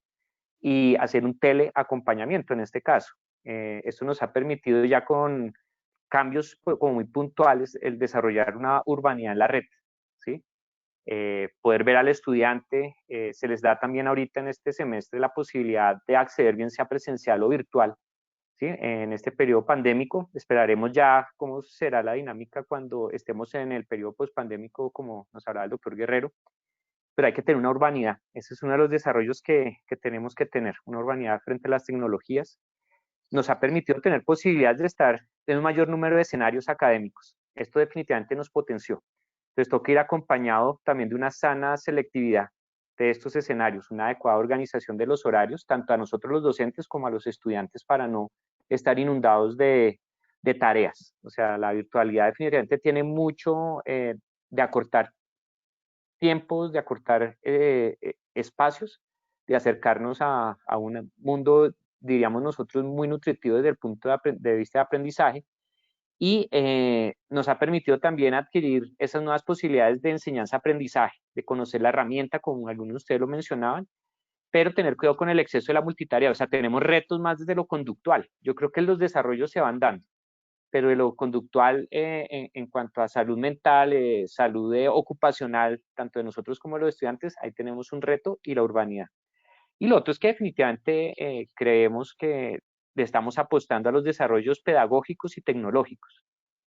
y hacer un teleacompañamiento en este caso. Esto nos ha permitido ya con cambios como muy puntuales el desarrollar una urbanidad en la red, ¿sí? Poder ver al estudiante, se les da también ahorita en este semestre la posibilidad de acceder bien sea presencial o virtual, ¿sí? En este periodo pandémico. Esperaremos ya cómo será la dinámica cuando estemos en el periodo pospandémico, como nos hablaba el doctor Guerrero, pero hay que tener una urbanidad. Ese es uno de los desarrollos que tenemos que tener, una urbanidad frente a las tecnologías. Nos ha permitido tener posibilidades de estar en un mayor número de escenarios académicos. Esto definitivamente nos potenció. Entonces toca ir acompañado también de una sana selectividad de estos escenarios, una adecuada organización de los horarios, tanto a nosotros los docentes como a los estudiantes, para no estar inundados de tareas. O sea, la virtualidad definitivamente tiene mucho de acortar tiempos, de acortar espacios, de acercarnos a un mundo, diríamos nosotros, muy nutritivo desde el punto de vista de aprendizaje, y nos ha permitido también adquirir esas nuevas posibilidades de enseñanza-aprendizaje, de conocer la herramienta, como algunos de ustedes lo mencionaban, pero tener cuidado con el exceso de la multitarea. O sea, tenemos retos más desde lo conductual. Yo creo que los desarrollos se van dando, pero de lo conductual en cuanto a salud mental, salud ocupacional, tanto de nosotros como de los estudiantes, ahí tenemos un reto, y la urbanidad. Y lo otro es que definitivamente creemos que le estamos apostando a los desarrollos pedagógicos y tecnológicos.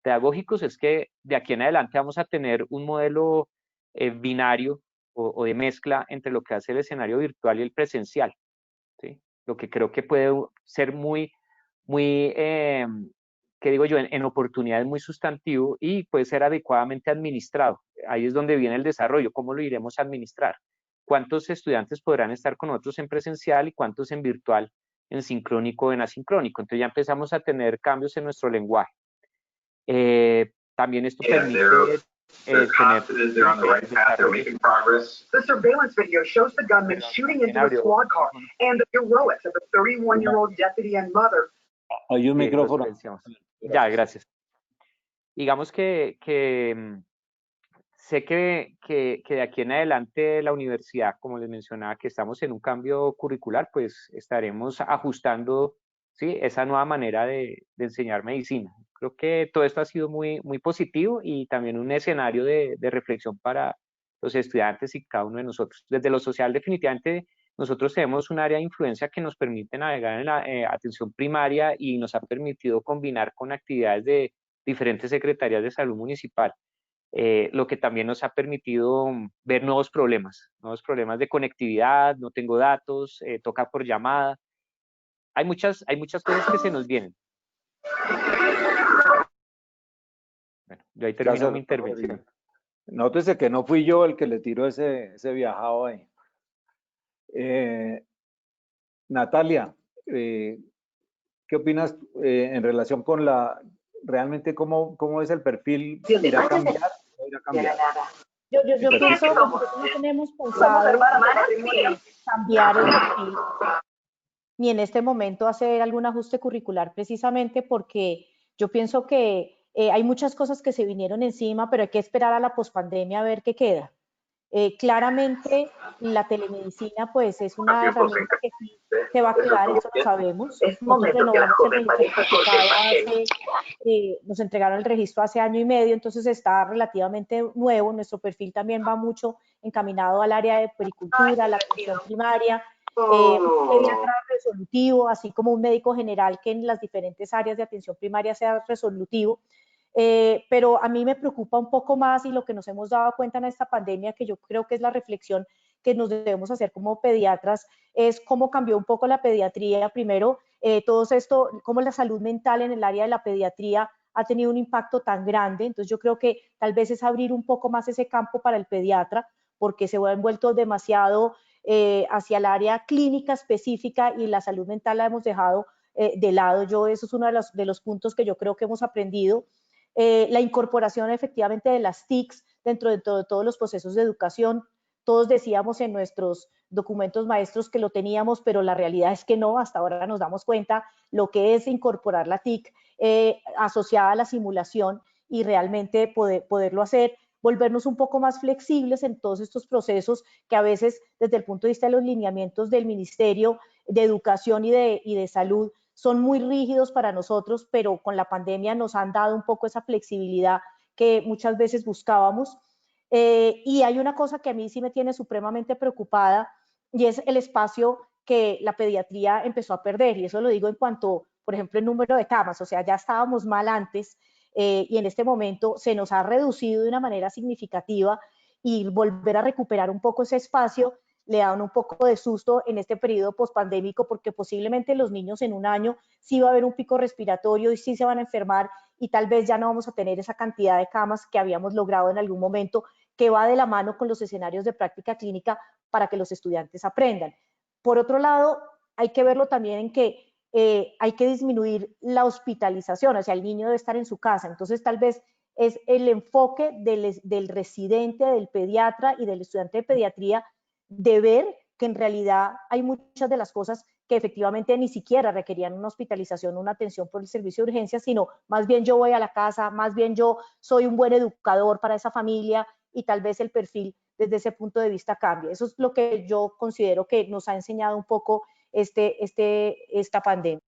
Pedagógicos es que de aquí en adelante vamos a tener un modelo binario o de mezcla entre lo que hace el escenario virtual y el presencial, ¿sí? Lo que creo que puede ser muy, ¿qué digo yo?, en oportunidades muy sustantivo, y puede ser adecuadamente administrado. Ahí es donde viene el desarrollo. ¿Cómo lo iremos a administrar? ¿Cuántos estudiantes podrán estar con nosotros en presencial y cuántos en virtual, en sincrónico o en asincrónico? Entonces ya empezamos a tener cambios en nuestro lenguaje. También esto permite tener confident they're on the right path, they're making progress. The surveillance video shows the gunman shooting into a squad car and the heroics of the 31-year-old deputy and mother. Hay un micrófono. Ya, gracias. Digamos que sé que de aquí en adelante la universidad, como les mencionaba, que estamos en un cambio curricular, pues estaremos ajustando, ¿sí?, esa nueva manera de enseñar medicina. Creo que todo esto ha sido muy, muy positivo y también un escenario de reflexión para los estudiantes y cada uno de nosotros. Desde lo social, definitivamente, nosotros tenemos un área de influencia que nos permite navegar en la atención primaria y nos ha permitido combinar con actividades de diferentes secretarías de salud municipal. Lo que también nos ha permitido ver nuevos problemas de conectividad, no tengo datos, toca por llamada. Hay muchas cosas que se nos vienen. Bueno, yo ahí termino mi intervención. Nótese que no fui yo el que le tiró ese viajado ahí. Natalia, ¿qué opinas en relación con realmente cómo es el perfil? ¿Irá a cambiar o no irá a cambiar? Yo pienso que nosotros no tenemos pensado cambiar el perfil ni en este momento hacer algún ajuste curricular, precisamente porque yo pienso que hay muchas cosas que se vinieron encima, pero hay que esperar a la pospandemia a ver qué queda. Claramente la telemedicina pues es una herramienta que sí se va a quedar, eso lo sabemos. Nosotros renovamos el registro nos entregaron el registro hace año y medio, entonces está relativamente nuevo. Nuestro perfil también va mucho encaminado al área de puericultura, a la atención primaria, un pediatra resolutivo, así como un médico general que en las diferentes áreas de atención primaria sea resolutivo. Pero a mí me preocupa un poco más, y lo que nos hemos dado cuenta en esta pandemia, que yo creo que es la reflexión que nos debemos hacer como pediatras, es cómo cambió un poco la pediatría. Primero, todo esto, cómo la salud mental en el área de la pediatría ha tenido un impacto tan grande. Entonces yo creo que tal vez es abrir un poco más ese campo para el pediatra, porque se ha envuelto demasiado hacia el área clínica específica y la salud mental la hemos dejado de lado. Eso es uno de los puntos que yo creo que hemos aprendido. La incorporación efectivamente de las TICs dentro de todos los procesos de educación. Todos decíamos en nuestros documentos maestros que lo teníamos, pero la realidad es que no. Hasta ahora nos damos cuenta lo que es incorporar la TIC asociada a la simulación y realmente poderlo hacer, volvernos un poco más flexibles en todos estos procesos que a veces desde el punto de vista de los lineamientos del Ministerio de Educación y de Salud son muy rígidos para nosotros, pero con la pandemia nos han dado un poco esa flexibilidad que muchas veces buscábamos. Y hay una cosa que a mí sí me tiene supremamente preocupada, y es el espacio que la pediatría empezó a perder, y eso lo digo en cuanto, por ejemplo, el número de camas. O sea, ya estábamos mal antes, y en este momento se nos ha reducido de una manera significativa, y volver a recuperar un poco ese espacio le dan un poco de susto en este periodo pospandémico, porque posiblemente los niños en un año sí va a haber un pico respiratorio y sí se van a enfermar, y tal vez ya no vamos a tener esa cantidad de camas que habíamos logrado en algún momento, que va de la mano con los escenarios de práctica clínica para que los estudiantes aprendan. Por otro lado, hay que verlo también en que hay que disminuir la hospitalización, o sea, el niño debe estar en su casa. Entonces tal vez es el enfoque del residente, del pediatra y del estudiante de pediatría, de ver que en realidad hay muchas de las cosas que efectivamente ni siquiera requerían una hospitalización, una atención por el servicio de urgencia, sino más bien yo voy a la casa, más bien yo soy un buen educador para esa familia, y tal vez el perfil desde ese punto de vista cambie. Eso es lo que yo considero que nos ha enseñado un poco esta pandemia.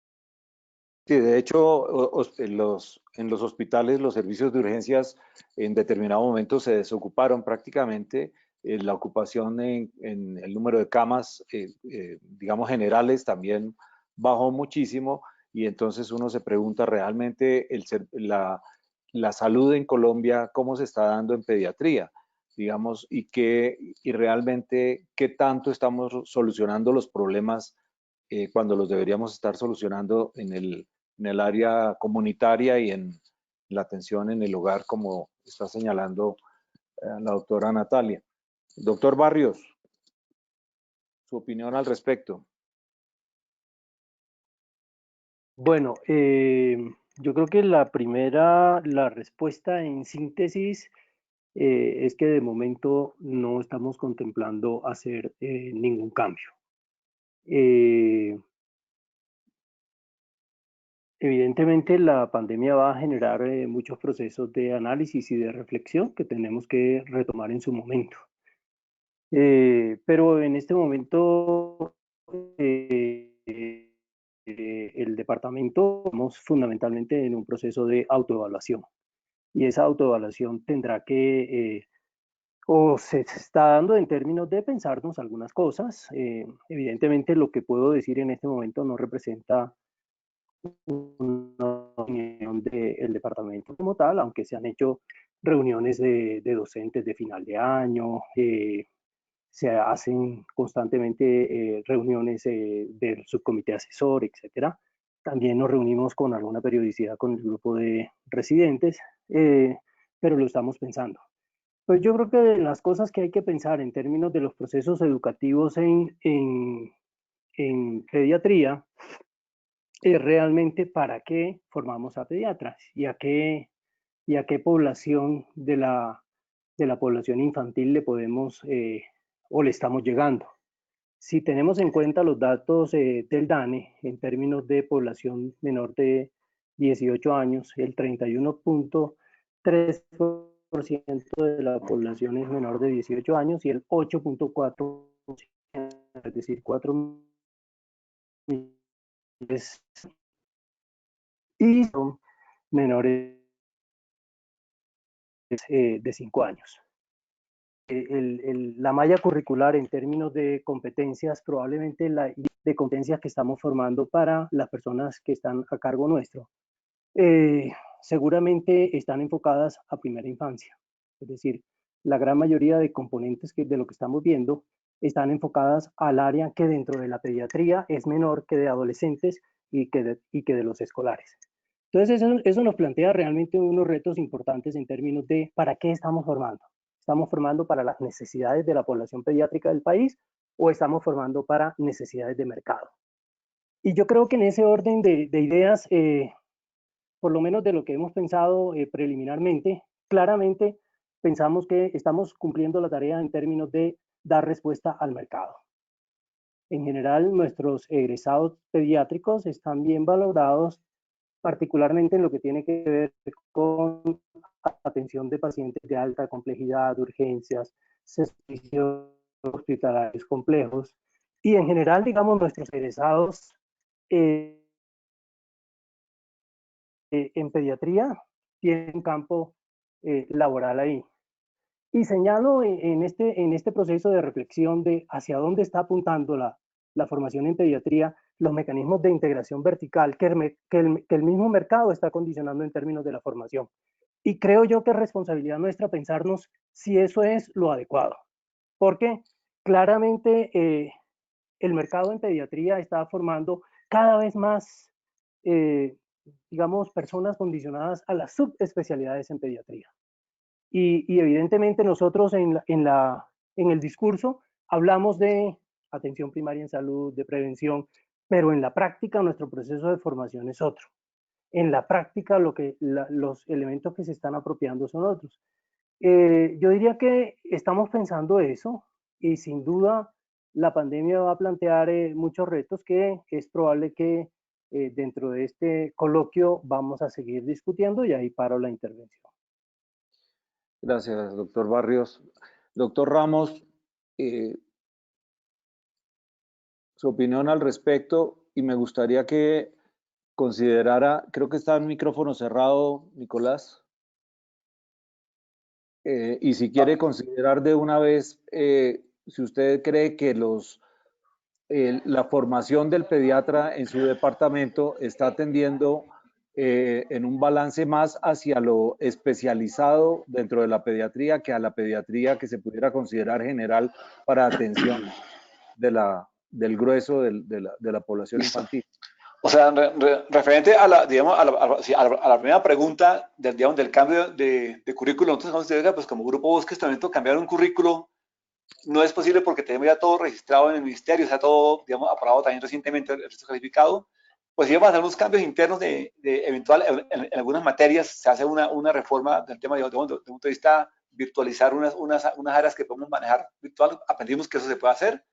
Sí, de hecho, en los hospitales los servicios de urgencias en determinado momento se desocuparon prácticamente. La ocupación en el número de camas, digamos, generales también bajó muchísimo, y entonces uno se pregunta realmente la salud en Colombia, cómo se está dando en pediatría, digamos, y realmente qué tanto estamos solucionando los problemas cuando los deberíamos estar solucionando en el área comunitaria y en la atención en el hogar, como está señalando la doctora Natalia. Doctor Barrios, su opinión al respecto. Bueno, yo creo que la respuesta en síntesis es que de momento no estamos contemplando hacer ningún cambio. Evidentemente la pandemia va a generar muchos procesos de análisis y de reflexión que tenemos que retomar en su momento. Pero en este momento el departamento estamos fundamentalmente en un proceso de autoevaluación y esa autoevaluación tendrá que o se está dando en términos de pensarnos algunas cosas. Evidentemente lo que puedo decir en este momento no representa una opinión del departamento como tal, aunque se han hecho reuniones de docentes de final de año, se hacen constantemente reuniones del subcomité asesor, etcétera. También nos reunimos con alguna periodicidad con el grupo de residentes, pero lo estamos pensando. Pues yo creo que de las cosas que hay que pensar en términos de los procesos educativos en pediatría es realmente para qué formamos a pediatras y a qué población de la población infantil le podemos o le estamos llegando. Si tenemos en cuenta los datos del DANE en términos de población menor de 18 años, el 31.3% de la población es menor de 18 años y el 8.4%, es decir, 4 millones, y son menores de 5 años. La malla curricular en términos de competencias, probablemente de competencias que estamos formando para las personas que están a cargo nuestro, seguramente están enfocadas a primera infancia. Es decir, la gran mayoría de componentes de lo que estamos viendo están enfocadas al área que dentro de la pediatría es menor que de adolescentes y que de los escolares. Entonces eso nos plantea realmente unos retos importantes en términos de ¿para qué estamos formando? ¿Estamos formando para las necesidades de la población pediátrica del país o estamos formando para necesidades de mercado? Y yo creo que en ese orden de ideas, por lo menos de lo que hemos pensado preliminarmente, claramente pensamos que estamos cumpliendo la tarea en términos de dar respuesta al mercado. En general, nuestros egresados pediátricos están bien valorados, particularmente en lo que tiene que ver con atención de pacientes de alta complejidad, urgencias, servicios hospitalarios complejos. Y en general, digamos, nuestros egresados en pediatría tienen un campo laboral ahí. Y señalo en este proceso de reflexión de hacia dónde está apuntando la formación en pediatría, los mecanismos de integración vertical que el mismo mercado está condicionando en términos de la formación. Y creo yo que es responsabilidad nuestra pensarnos si eso es lo adecuado. Porque claramente el mercado en pediatría está formando cada vez más, digamos, personas condicionadas a las subespecialidades en pediatría. Y evidentemente nosotros en el discurso hablamos de atención primaria en salud, de prevención, pero en la práctica nuestro proceso de formación es otro. En la práctica los elementos que se están apropiando son otros. Yo diría que estamos pensando eso y sin duda la pandemia va a plantear muchos retos que es probable que dentro de este coloquio vamos a seguir discutiendo y ahí paro la intervención. Gracias, doctor Barrios. Doctor Ramos, su opinión al respecto y me gustaría que considerara, creo que está el micrófono cerrado, Nicolás, y si quiere considerar de una vez, si usted cree que la formación del pediatra en su departamento está tendiendo en un balance más hacia lo especializado dentro de la pediatría que a la pediatría que se pudiera considerar general para atención del grueso de la población infantil. O sea, referente a la, digamos, a la primera pregunta del cambio de currículo, entonces considera, pues como Grupo Bosques también cambiar un currículo no es posible porque tenemos ya todo registrado en el ministerio, o sea, todo, digamos, aprobado también recientemente el registro calificado. Pues íbamos a hacer unos cambios internos de eventual, en algunas materias se hace una reforma del tema, digamos, desde el punto de vista virtualizar unas áreas que podemos manejar virtual, aprendimos que eso se puede hacer.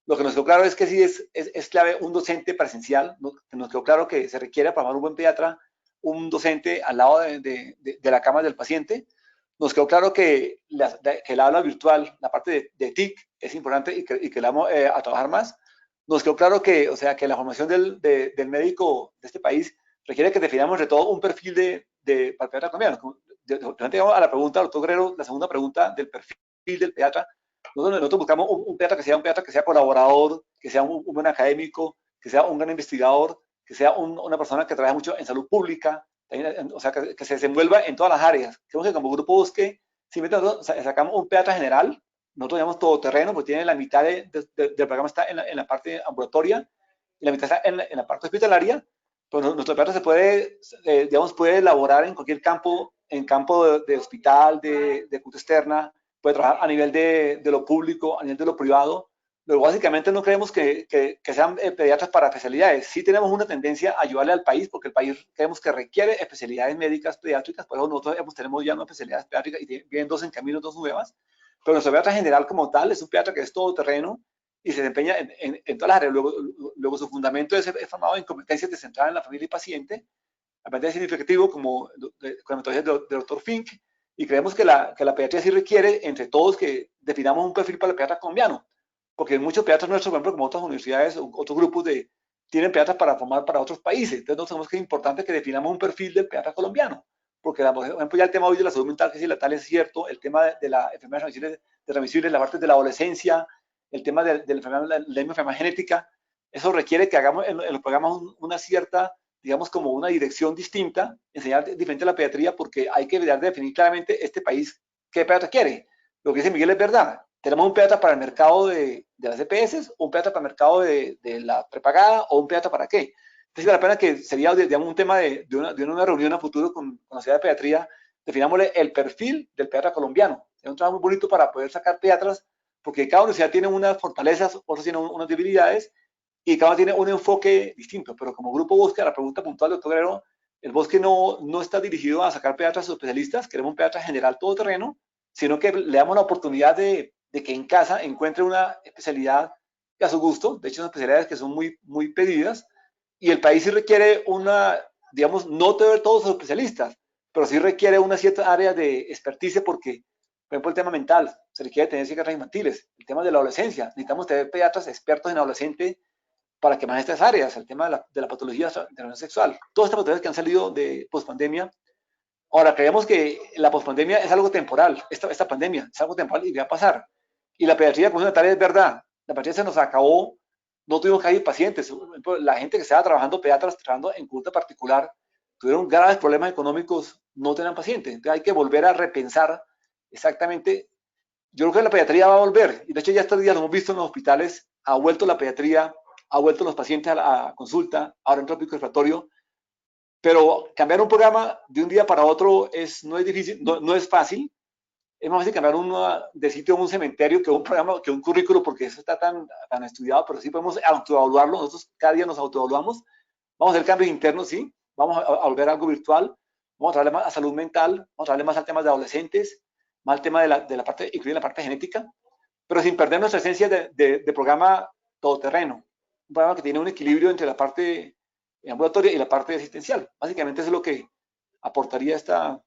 Lo que nos quedó claro es que sí es clave un docente presencial. Nos quedó claro que se requiere para formar un buen pediatra un docente al lado de la cama del paciente. Nos quedó claro que el aula virtual, la parte de TIC, es importante y que la vamos a trabajar más. Nos quedó claro que, o sea, que la formación del médico de este país requiere que definamos de todo un perfil para el pediatra colombiano. A la pregunta, doctor Guerrero, la segunda pregunta del perfil del pediatra. Nosotros buscamos un pediatra que sea colaborador, que sea un buen académico, que sea un gran investigador, que sea una persona que trabaja mucho en salud pública, o sea, que se desenvuelva en todas las áreas. Creo que como Grupo Bosque, simplemente nosotros sacamos un pediatra general, nosotros llamamos todoterreno, porque tiene la mitad del programa está en la parte ambulatoria y la mitad está en la parte hospitalaria. Pero nuestro pediatra se puede, digamos, puede elaborar en cualquier campo, en campo de hospital, de cultura externa, puede trabajar a nivel de lo público, a nivel de lo privado. Pero básicamente no creemos que sean pediatras para especialidades. Sí tenemos una tendencia a ayudarle al país, porque el país creemos que requiere especialidades médicas pediátricas, por eso nosotros tenemos ya unas especialidades pediátricas y vienen dos en camino, dos nuevas. Pero nuestro pediatra general como tal es un pediatra que es todoterreno y se desempeña en todas las áreas. Luego su fundamento es formado en competencias descentradas en la familia y paciente, aparte de significativo como con la metodología del doctor Fink, y creemos que la pediatría sí requiere entre todos que definamos un perfil para el pediatra colombiano, porque muchos pediatras nuestros, por ejemplo, como otras universidades o otros grupos tienen pediatras para formar para otros países. Entonces nosotros tenemos que es importante que definamos un perfil del pediatra colombiano, porque por ejemplo ya el tema hoy de la salud mental, que es letal, es cierto, el tema de las enfermedades transmisibles, la parte de la adolescencia, el tema de la enfermedad genética, eso requiere que hagamos en los programas una cierta, digamos, como una dirección distinta, enseñar diferente a la pediatría, porque hay que definir claramente este país qué pediatra quiere. Lo que dice Miguel es verdad. Tenemos un pediatra para el mercado de las EPS, un pediatra para el mercado de la prepagada, o un pediatra para qué. Entonces, la pena que sería, digamos, un tema de una reunión a futuro con la Sociedad de Pediatría, definámosle el perfil del pediatra colombiano. Es un trabajo muy bonito para poder sacar pediatras, porque cada universidad tiene unas fortalezas, otros tienen unas debilidades, y cada uno tiene un enfoque distinto. Pero como Grupo Bosque, a la pregunta puntual del doctor Guerrero, el Bosque no está dirigido a sacar pediatras o especialistas, queremos un pediatra general todoterreno, sino que le damos la oportunidad de que en casa encuentre una especialidad a su gusto. De hecho, son especialidades que son muy pedidas, y el país sí requiere digamos, no todos los especialistas, pero sí requiere una cierta área de expertise, porque, por ejemplo, el tema mental, se requiere tener psiquiatras infantiles, el tema de la adolescencia, necesitamos tener pediatras expertos en adolescente para que manejen estas áreas, el tema de la patología de transmisión sexual, todas estas patologías que han salido de pospandemia. Ahora, creemos que la pospandemia es algo temporal, esta pandemia es algo temporal y va a pasar. Y la pediatría como una tarea es verdad, la pediatría se nos acabó, no tuvimos casi pacientes. La gente que estaba trabajando, pediatras trabajando en consulta particular, tuvieron graves problemas económicos, no tenían pacientes. Entonces hay que volver a repensar exactamente. Yo creo que la pediatría va a volver, y de hecho ya estos días lo hemos visto en los hospitales, ha vuelto la pediatría, ha vuelto los pacientes a la consulta, ahora entra el pico respiratorio, pero cambiar un programa de un día para otro no es difícil, no es fácil. Es más fácil cambiar de sitio a un cementerio que un programa, que un currículo, porque eso está tan estudiado, pero sí podemos autoevaluarlo. Nosotros cada día nos autoevaluamos. Vamos a hacer cambios internos, sí. Vamos a volver a algo virtual. Vamos a traerle más a salud mental. Vamos a traerle más al tema de adolescentes, más al tema de la parte, incluida la parte genética, pero sin perder nuestra esencia de programa todoterreno. Un programa que tiene un equilibrio entre la parte ambulatoria y la parte asistencial. Básicamente eso es lo que aportaría a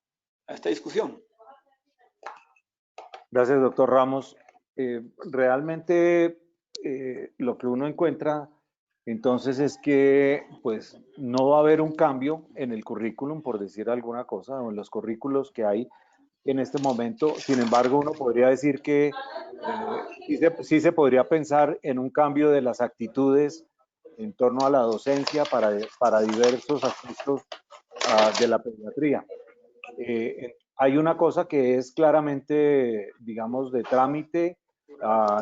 esta discusión. Gracias, doctor Ramos. Realmente lo que uno encuentra entonces es que pues no va a haber un cambio en el currículum, por decir alguna cosa, o en los currículos que hay en este momento. Sin embargo, uno podría decir que sí se podría pensar en un cambio de las actitudes en torno a la docencia para diversos aspectos de la pediatría. Hay una cosa que es claramente, digamos, de trámite,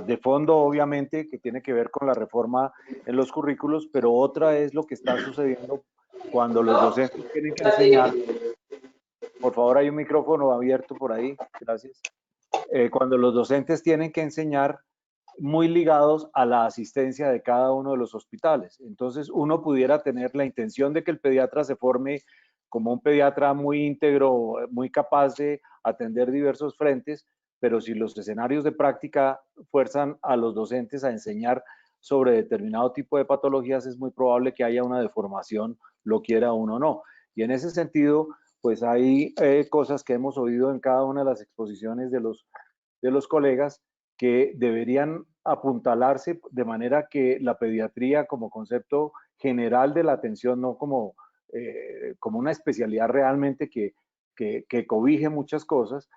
de fondo, obviamente, que tiene que ver con la reforma en los currículos, pero otra es lo que está sucediendo cuando los docentes tienen que enseñar. Por favor, hay un micrófono abierto por ahí, gracias. Cuando los docentes tienen que enseñar muy ligados a la asistencia de cada uno de los hospitales. Entonces, uno pudiera tener la intención de que el pediatra se forme como un pediatra muy íntegro, muy capaz de atender diversos frentes, pero si los escenarios de práctica fuerzan a los docentes a enseñar sobre determinado tipo de patologías, es muy probable que haya una deformación, lo quiera uno o no. Y en ese sentido, pues hay cosas que hemos oído en cada una de las exposiciones de los colegas que deberían apuntalarse de manera que la pediatría como concepto general de la atención, no como, como una especialidad realmente que cobije muchas cosas,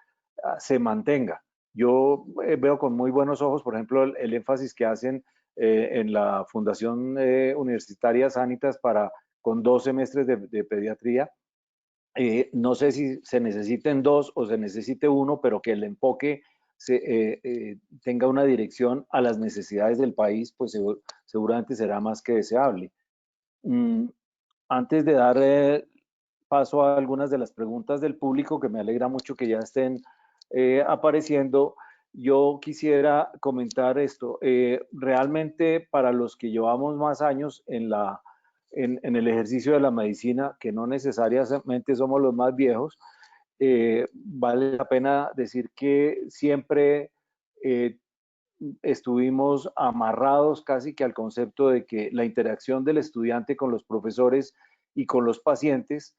se mantenga. Yo veo con muy buenos ojos, por ejemplo, el énfasis que hacen en la Fundación Universitaria Sanitas con 2 semestres de pediatría. No sé si se necesiten 2 o se necesite 1, pero que el enfoque tenga una dirección a las necesidades del país, pues seguramente será más que deseable. Antes de dar paso a algunas de las preguntas del público, que me alegra mucho que ya estén apareciendo, yo quisiera comentar esto. Realmente para los que llevamos más años en el ejercicio de la medicina, que no necesariamente somos los más viejos, vale la pena decir que siempre estuvimos amarrados casi que al concepto de que la interacción del estudiante con los profesores y con los pacientes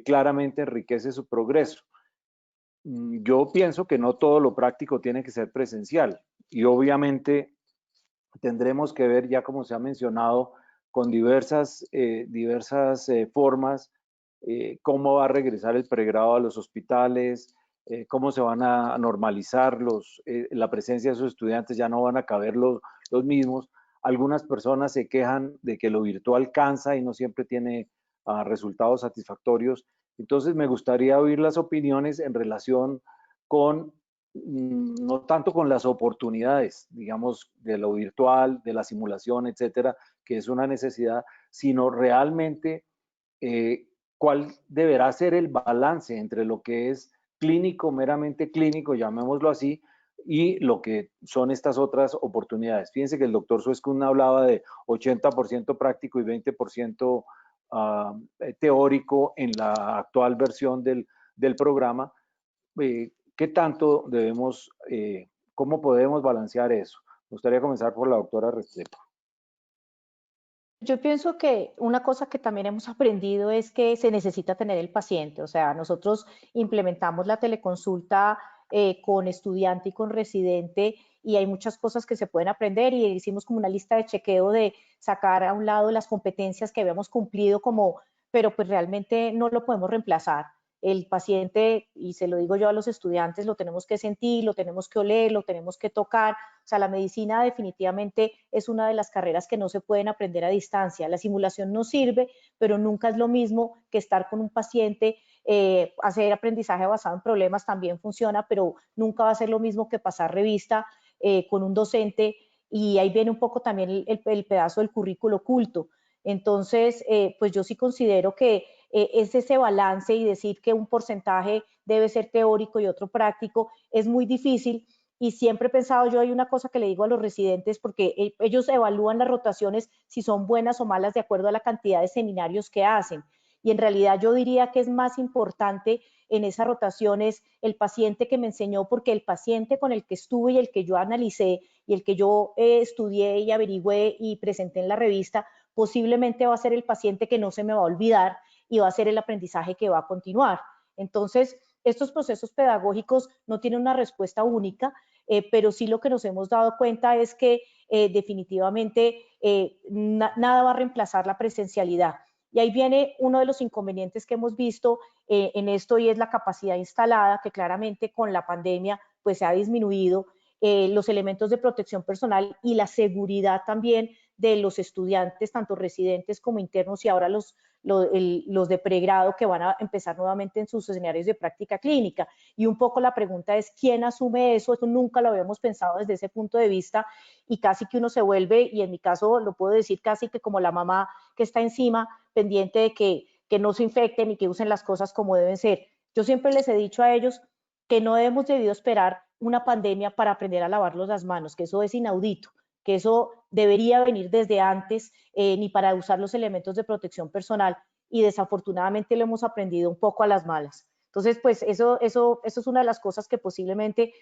claramente enriquece su progreso. Yo pienso que no todo lo práctico tiene que ser presencial y obviamente tendremos que ver, ya como se ha mencionado, con diversas formas, cómo va a regresar el pregrado a los hospitales, cómo se van a normalizar la presencia de esos estudiantes, ya no van a caber los mismos. Algunas personas se quejan de que lo virtual cansa y no siempre tiene resultados satisfactorios. Entonces me gustaría oír las opiniones en relación con, no tanto con las oportunidades, digamos, de lo virtual, de la simulación, etcétera, que es una necesidad, sino realmente cuál deberá ser el balance entre lo que es clínico, meramente clínico, llamémoslo así, y lo que son estas otras oportunidades. Fíjense que el doctor Suescun hablaba de 80% práctico y 20% teórico en la actual versión del programa. ¿Qué tanto debemos, cómo podemos balancear eso? Me gustaría comenzar por la doctora Restrepo. Yo pienso que una cosa que también hemos aprendido es que se necesita tener el paciente. O sea, nosotros implementamos la teleconsulta con estudiante y con residente y hay muchas cosas que se pueden aprender y hicimos como una lista de chequeo de sacar a un lado las competencias que habíamos cumplido pero pues realmente no lo podemos reemplazar. El paciente, y se lo digo yo a los estudiantes, lo tenemos que sentir, lo tenemos que oler, lo tenemos que tocar. O sea, la medicina definitivamente es una de las carreras que no se pueden aprender a distancia. La simulación no sirve, pero nunca es lo mismo que estar con un paciente. Hacer aprendizaje basado en problemas también funciona, pero nunca va a ser lo mismo que pasar revista con un docente. Y ahí viene un poco también el pedazo del currículo oculto. Entonces, pues yo sí considero que es ese balance y decir que un porcentaje debe ser teórico y otro práctico es muy difícil. Y siempre he pensado yo, hay una cosa que le digo a los residentes, porque ellos evalúan las rotaciones si son buenas o malas de acuerdo a la cantidad de seminarios que hacen. Y en realidad yo diría que es más importante en esas rotaciones el paciente que me enseñó, porque el paciente con el que estuve y el que yo analicé y el que yo estudié y averigüé y presenté en la revista, posiblemente va a ser el paciente que no se me va a olvidar y va a ser el aprendizaje que va a continuar. Entonces, estos procesos pedagógicos no tienen una respuesta única, pero sí lo que nos hemos dado cuenta es que definitivamente nada va a reemplazar la presencialidad. Y ahí viene uno de los inconvenientes que hemos visto en esto y es la capacidad instalada, que claramente con la pandemia pues se ha disminuido, los elementos de protección personal y la seguridad también de los estudiantes, tanto residentes como internos, y ahora los de pregrado que van a empezar nuevamente en sus escenarios de práctica clínica. Y un poco la pregunta es, ¿quién asume eso? Eso nunca lo habíamos pensado desde ese punto de vista y casi que uno se vuelve, y en mi caso lo puedo decir casi que como la mamá que está encima, pendiente de que no se infecten y que usen las cosas como deben ser. Yo siempre les he dicho a ellos que no hemos debido esperar una pandemia para aprender a lavarnos las manos, que eso es inaudito, que eso debería venir desde antes, ni para usar los elementos de protección personal. y desafortunadamente lo hemos aprendido un poco a las malas. Entonces, pues eso es una de las cosas que posiblemente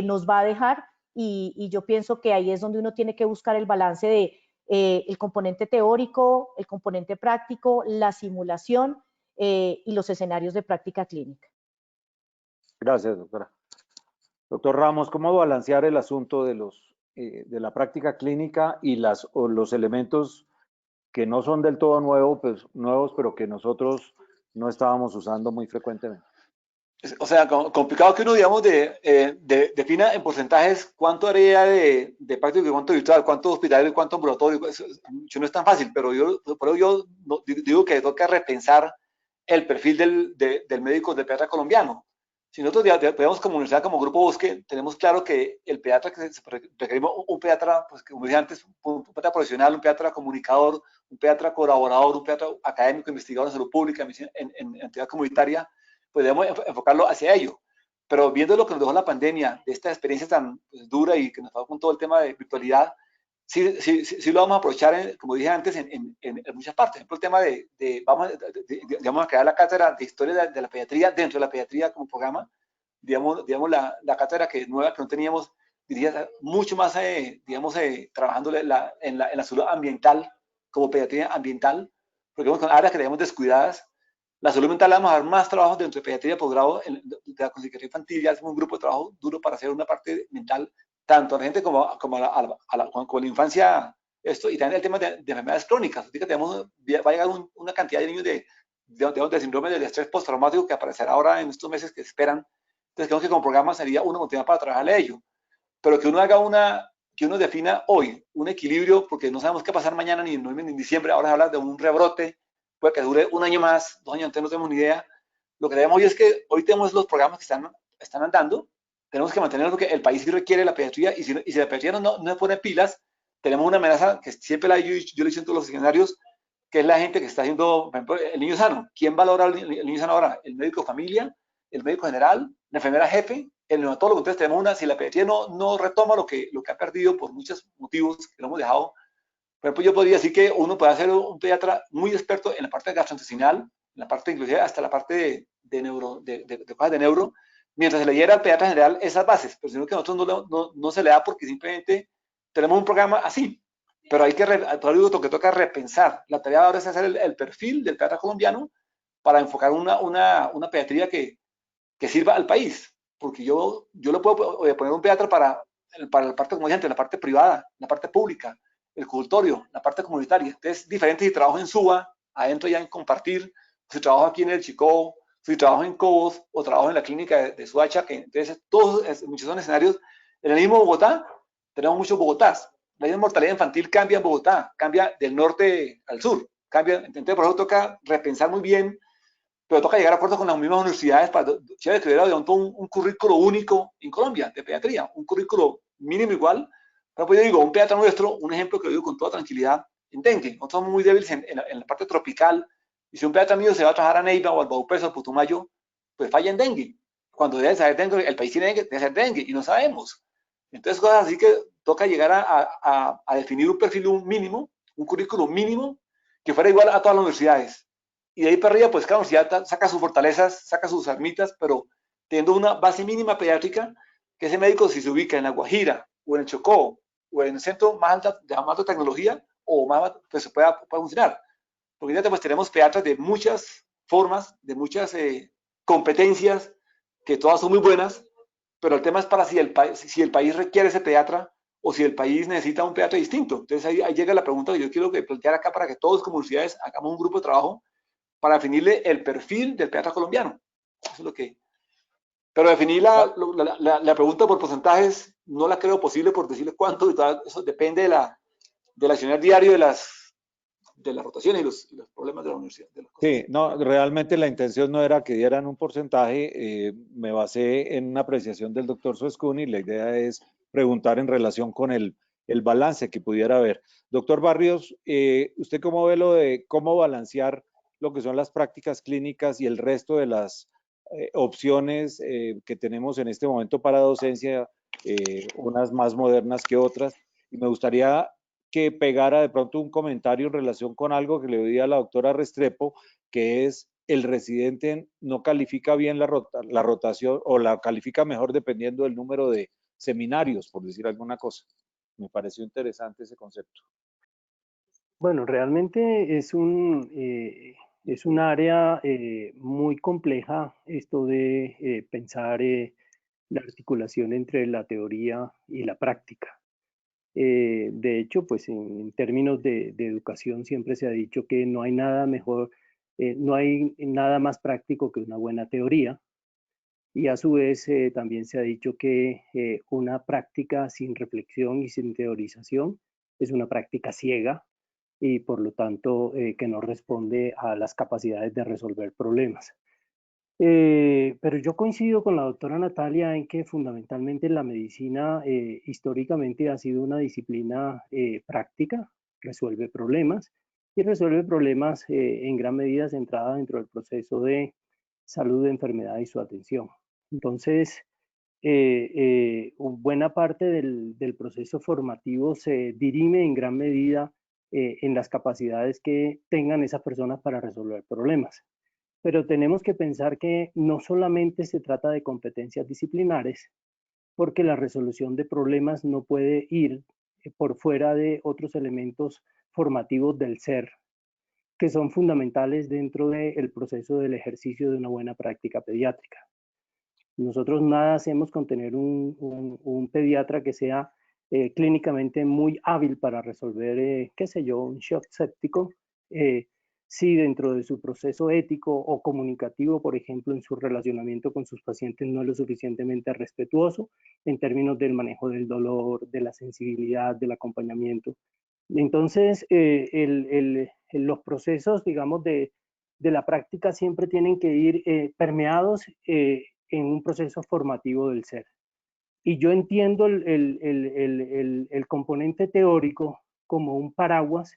nos va a dejar y yo pienso que ahí es donde uno tiene que buscar el balance de el componente teórico, el componente práctico, la simulación y los escenarios de práctica clínica. Gracias, doctora. Doctor Ramos, ¿cómo balancear el asunto de de la práctica clínica y los elementos que no son del todo nuevos, pero que nosotros no estábamos usando muy frecuentemente? O sea, complicado que uno, digamos, defina en porcentajes cuánto haría de práctico y cuánto virtual, cuánto hospitalario y cuánto ambulatorio. Eso no es tan fácil, pero por eso yo digo que toca repensar el perfil del médico de pediatra colombiano. Si nosotros digamos, como universidad, como Grupo Bosque, tenemos claro que el pediatra que requerimos, un pediatra, pues como dije antes, un pediatra profesional, un pediatra comunicador, un pediatra colaborador, un pediatra académico, investigador en salud pública, en entidad comunitaria, pues debemos enfocarlo hacia ello. Pero viendo lo que nos dejó la pandemia, de esta experiencia tan dura y que nos pasó con todo el tema de virtualidad, sí lo vamos a aprovechar, como dije antes, en muchas partes. Por ejemplo, el tema vamos a crear la cátedra de historia de la pediatría dentro de la pediatría como programa. Digamos la cátedra nueva que no teníamos, diría, mucho más, trabajando en la salud ambiental, como pediatría ambiental, porque vemos con áreas que tenemos descuidadas. La salud mental, vamos a dar más trabajo dentro de pediatría de posgrado, de la consejería infantil. Ya hacemos un grupo de trabajo duro para hacer una parte mental, tanto a la gente como a la infancia, y también el tema de enfermedades crónicas. Así que va a llegar una cantidad de niños de síndrome de estrés postraumático que aparecerá ahora en estos meses que esperan. Entonces, creo que como programa sería una oportunidad para trabajarle a ello. Pero que uno haga que uno defina hoy un equilibrio, porque no sabemos qué pasar mañana, ni en noviembre, ni en diciembre. Ahora se habla de un rebrote, puede que dure un año más, 2 años antes, no tenemos ni idea. Lo que tenemos hoy es que hoy tenemos los programas que están andando, tenemos que mantener porque el país sí requiere la pediatría, y si la pediatría no se pone pilas, tenemos una amenaza que siempre yo le he dicho en todos los escenarios, que es la gente que está haciendo, por ejemplo, el niño sano. ¿Quién valora el niño sano ahora? ¿El médico de familia? ¿El médico general? ¿La enfermera jefe? ¿El neonatólogo? Entonces tenemos si la pediatría no retoma lo que ha perdido por muchos motivos que lo hemos dejado. Por ejemplo, yo podría decir que uno puede hacer un pediatra muy experto en la parte gastrointestinal, en la parte inclusive hasta la parte de cosas de neuro, mientras se le diera al pediatra general esas bases, pero sino que a nosotros no se le da porque simplemente tenemos un programa así. Pero hay que toca repensar. La tarea ahora es hacer el perfil del pediatra colombiano para enfocar una pediatría que sirva al país. Porque yo le puedo poner un pediatra para la parte, como dije antes, la parte privada, la parte pública, el consultorio, la parte comunitaria. Entonces, diferente si trabajo en Suba, adentro ya en compartir, si trabajo aquí en el Chicó, si trabajo en Cobos, o trabajo en la clínica de Suacha, que entonces muchos son escenarios. En el mismo Bogotá, tenemos muchos Bogotás. La mortalidad infantil cambia en Bogotá, cambia del norte al sur, cambia. Entonces, por eso toca repensar muy bien, pero toca llegar a acuerdos con las mismas universidades para que hubiera un currículo único en Colombia de pediatría, un currículo mínimo igual. Pero pues yo digo, un pediatra nuestro, un ejemplo que lo digo con toda tranquilidad, en dengue. Nosotros somos muy débiles en la parte tropical, y si un pediatra mío se va a trabajar a Neiva o al Baupés o al Putumayo, pues falla en dengue. Cuando debe saber dengue, el país tiene dengue, debe ser dengue, y no sabemos. Entonces, cosas así que toca llegar a definir un perfil mínimo, un currículo mínimo, que fuera igual a todas las universidades. Y de ahí para arriba, pues cada universidad saca sus fortalezas, saca sus armitas, pero teniendo una base mínima pediátrica, que ese médico, si se ubica en La Guajira, o en el Chocó, o en el centro de más alta tecnología, o más, pues pueda funcionar. Porque ya pues tenemos pediatras de muchas formas, de muchas competencias, que todas son muy buenas, pero el tema es para si el país requiere ese pediatra, o si el país necesita un pediatra distinto. Entonces ahí llega la pregunta que yo quiero plantear acá para que todos como universidades hagamos un grupo de trabajo para definirle el perfil del pediatra colombiano. Eso es lo que... Pero definir la pregunta por porcentajes no la creo posible por decirle cuánto, y todo eso depende del accionar diario de las rotaciones y los problemas de la universidad. Sí, no, realmente la intención no era que dieran un porcentaje, me basé en una apreciación del doctor Suescuni, y la idea es preguntar en relación con el balance que pudiera haber. Doctor Barrios, ¿usted cómo ve lo de cómo balancear lo que son las prácticas clínicas y el resto de las opciones que tenemos en este momento para docencia, unas más modernas que otras? Y me gustaría que pegara de pronto un comentario en relación con algo que le oí a la doctora Restrepo, que es el residente no califica bien la rotación o la califica mejor dependiendo del número de seminarios, por decir alguna cosa. Me pareció interesante ese concepto. Bueno, realmente es un área muy compleja esto de pensar la articulación entre la teoría y la práctica. De hecho, pues en términos de educación siempre se ha dicho que no hay nada mejor, no hay nada más práctico que una buena teoría. Y a su vez también se ha dicho que una práctica sin reflexión y sin teorización es una práctica ciega y por lo tanto que no responde a las capacidades de resolver problemas. Pero yo coincido con la doctora Natalia en que fundamentalmente la medicina históricamente ha sido una disciplina práctica, resuelve problemas y resuelve problemas en gran medida centrada dentro del proceso de salud, de enfermedad y su atención. Entonces, buena parte del proceso formativo se dirime en gran medida en las capacidades que tengan esas personas para resolver problemas. Pero tenemos que pensar que no solamente se trata de competencias disciplinares, porque la resolución de problemas no puede ir por fuera de otros elementos formativos del ser, que son fundamentales dentro del proceso del ejercicio de una buena práctica pediátrica. Nosotros nada hacemos con tener un pediatra que sea clínicamente muy hábil para resolver, qué sé yo, un shock séptico, si dentro de su proceso ético o comunicativo, por ejemplo, en su relacionamiento con sus pacientes no es lo suficientemente respetuoso en términos del manejo del dolor, de la sensibilidad, del acompañamiento. Entonces, los procesos, digamos, de la práctica siempre tienen que ir permeados en un proceso formativo del ser. Y yo entiendo el componente teórico como un paraguas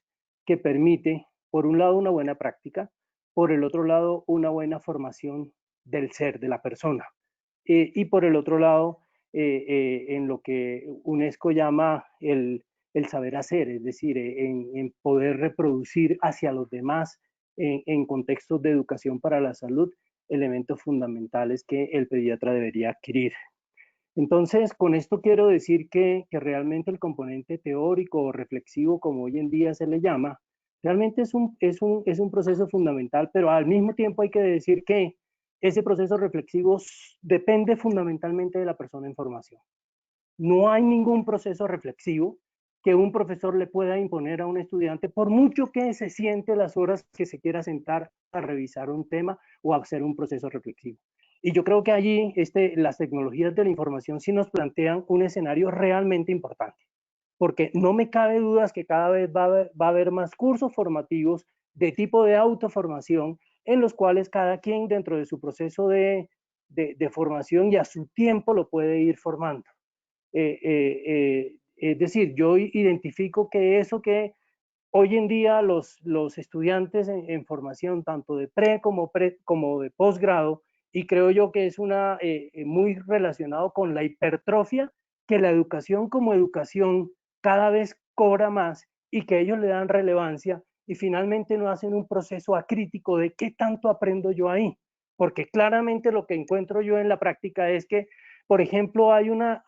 que permite, por un lado, una buena práctica, por el otro lado, una buena formación del ser, de la persona. Y por el otro lado, en lo que UNESCO llama el saber hacer, es decir, en poder reproducir hacia los demás en contextos de educación para la salud, elementos fundamentales que el pediatra debería adquirir. Entonces, con esto quiero decir que realmente el componente teórico o reflexivo, como hoy en día se le llama, realmente es un proceso fundamental, pero al mismo tiempo hay que decir que ese proceso reflexivo depende fundamentalmente de la persona en formación. No hay ningún proceso reflexivo que un profesor le pueda imponer a un estudiante, por mucho que se siente las horas que se quiera sentar a revisar un tema o a hacer un proceso reflexivo. Y yo creo que allí las tecnologías de la información sí nos plantean un escenario realmente importante, porque no me cabe dudas que cada vez va a haber más cursos formativos de tipo de autoformación en los cuales cada quien dentro de su proceso de formación y a su tiempo lo puede ir formando. Es decir, yo identifico que eso que hoy en día los estudiantes en formación, tanto de como de posgrado, y creo yo que es muy relacionado con la hipertrofia, que la educación como educación cada vez cobra más y que ellos le dan relevancia y finalmente no hacen un proceso acrítico de qué tanto aprendo yo ahí. Porque claramente lo que encuentro yo en la práctica es que, por ejemplo, hay una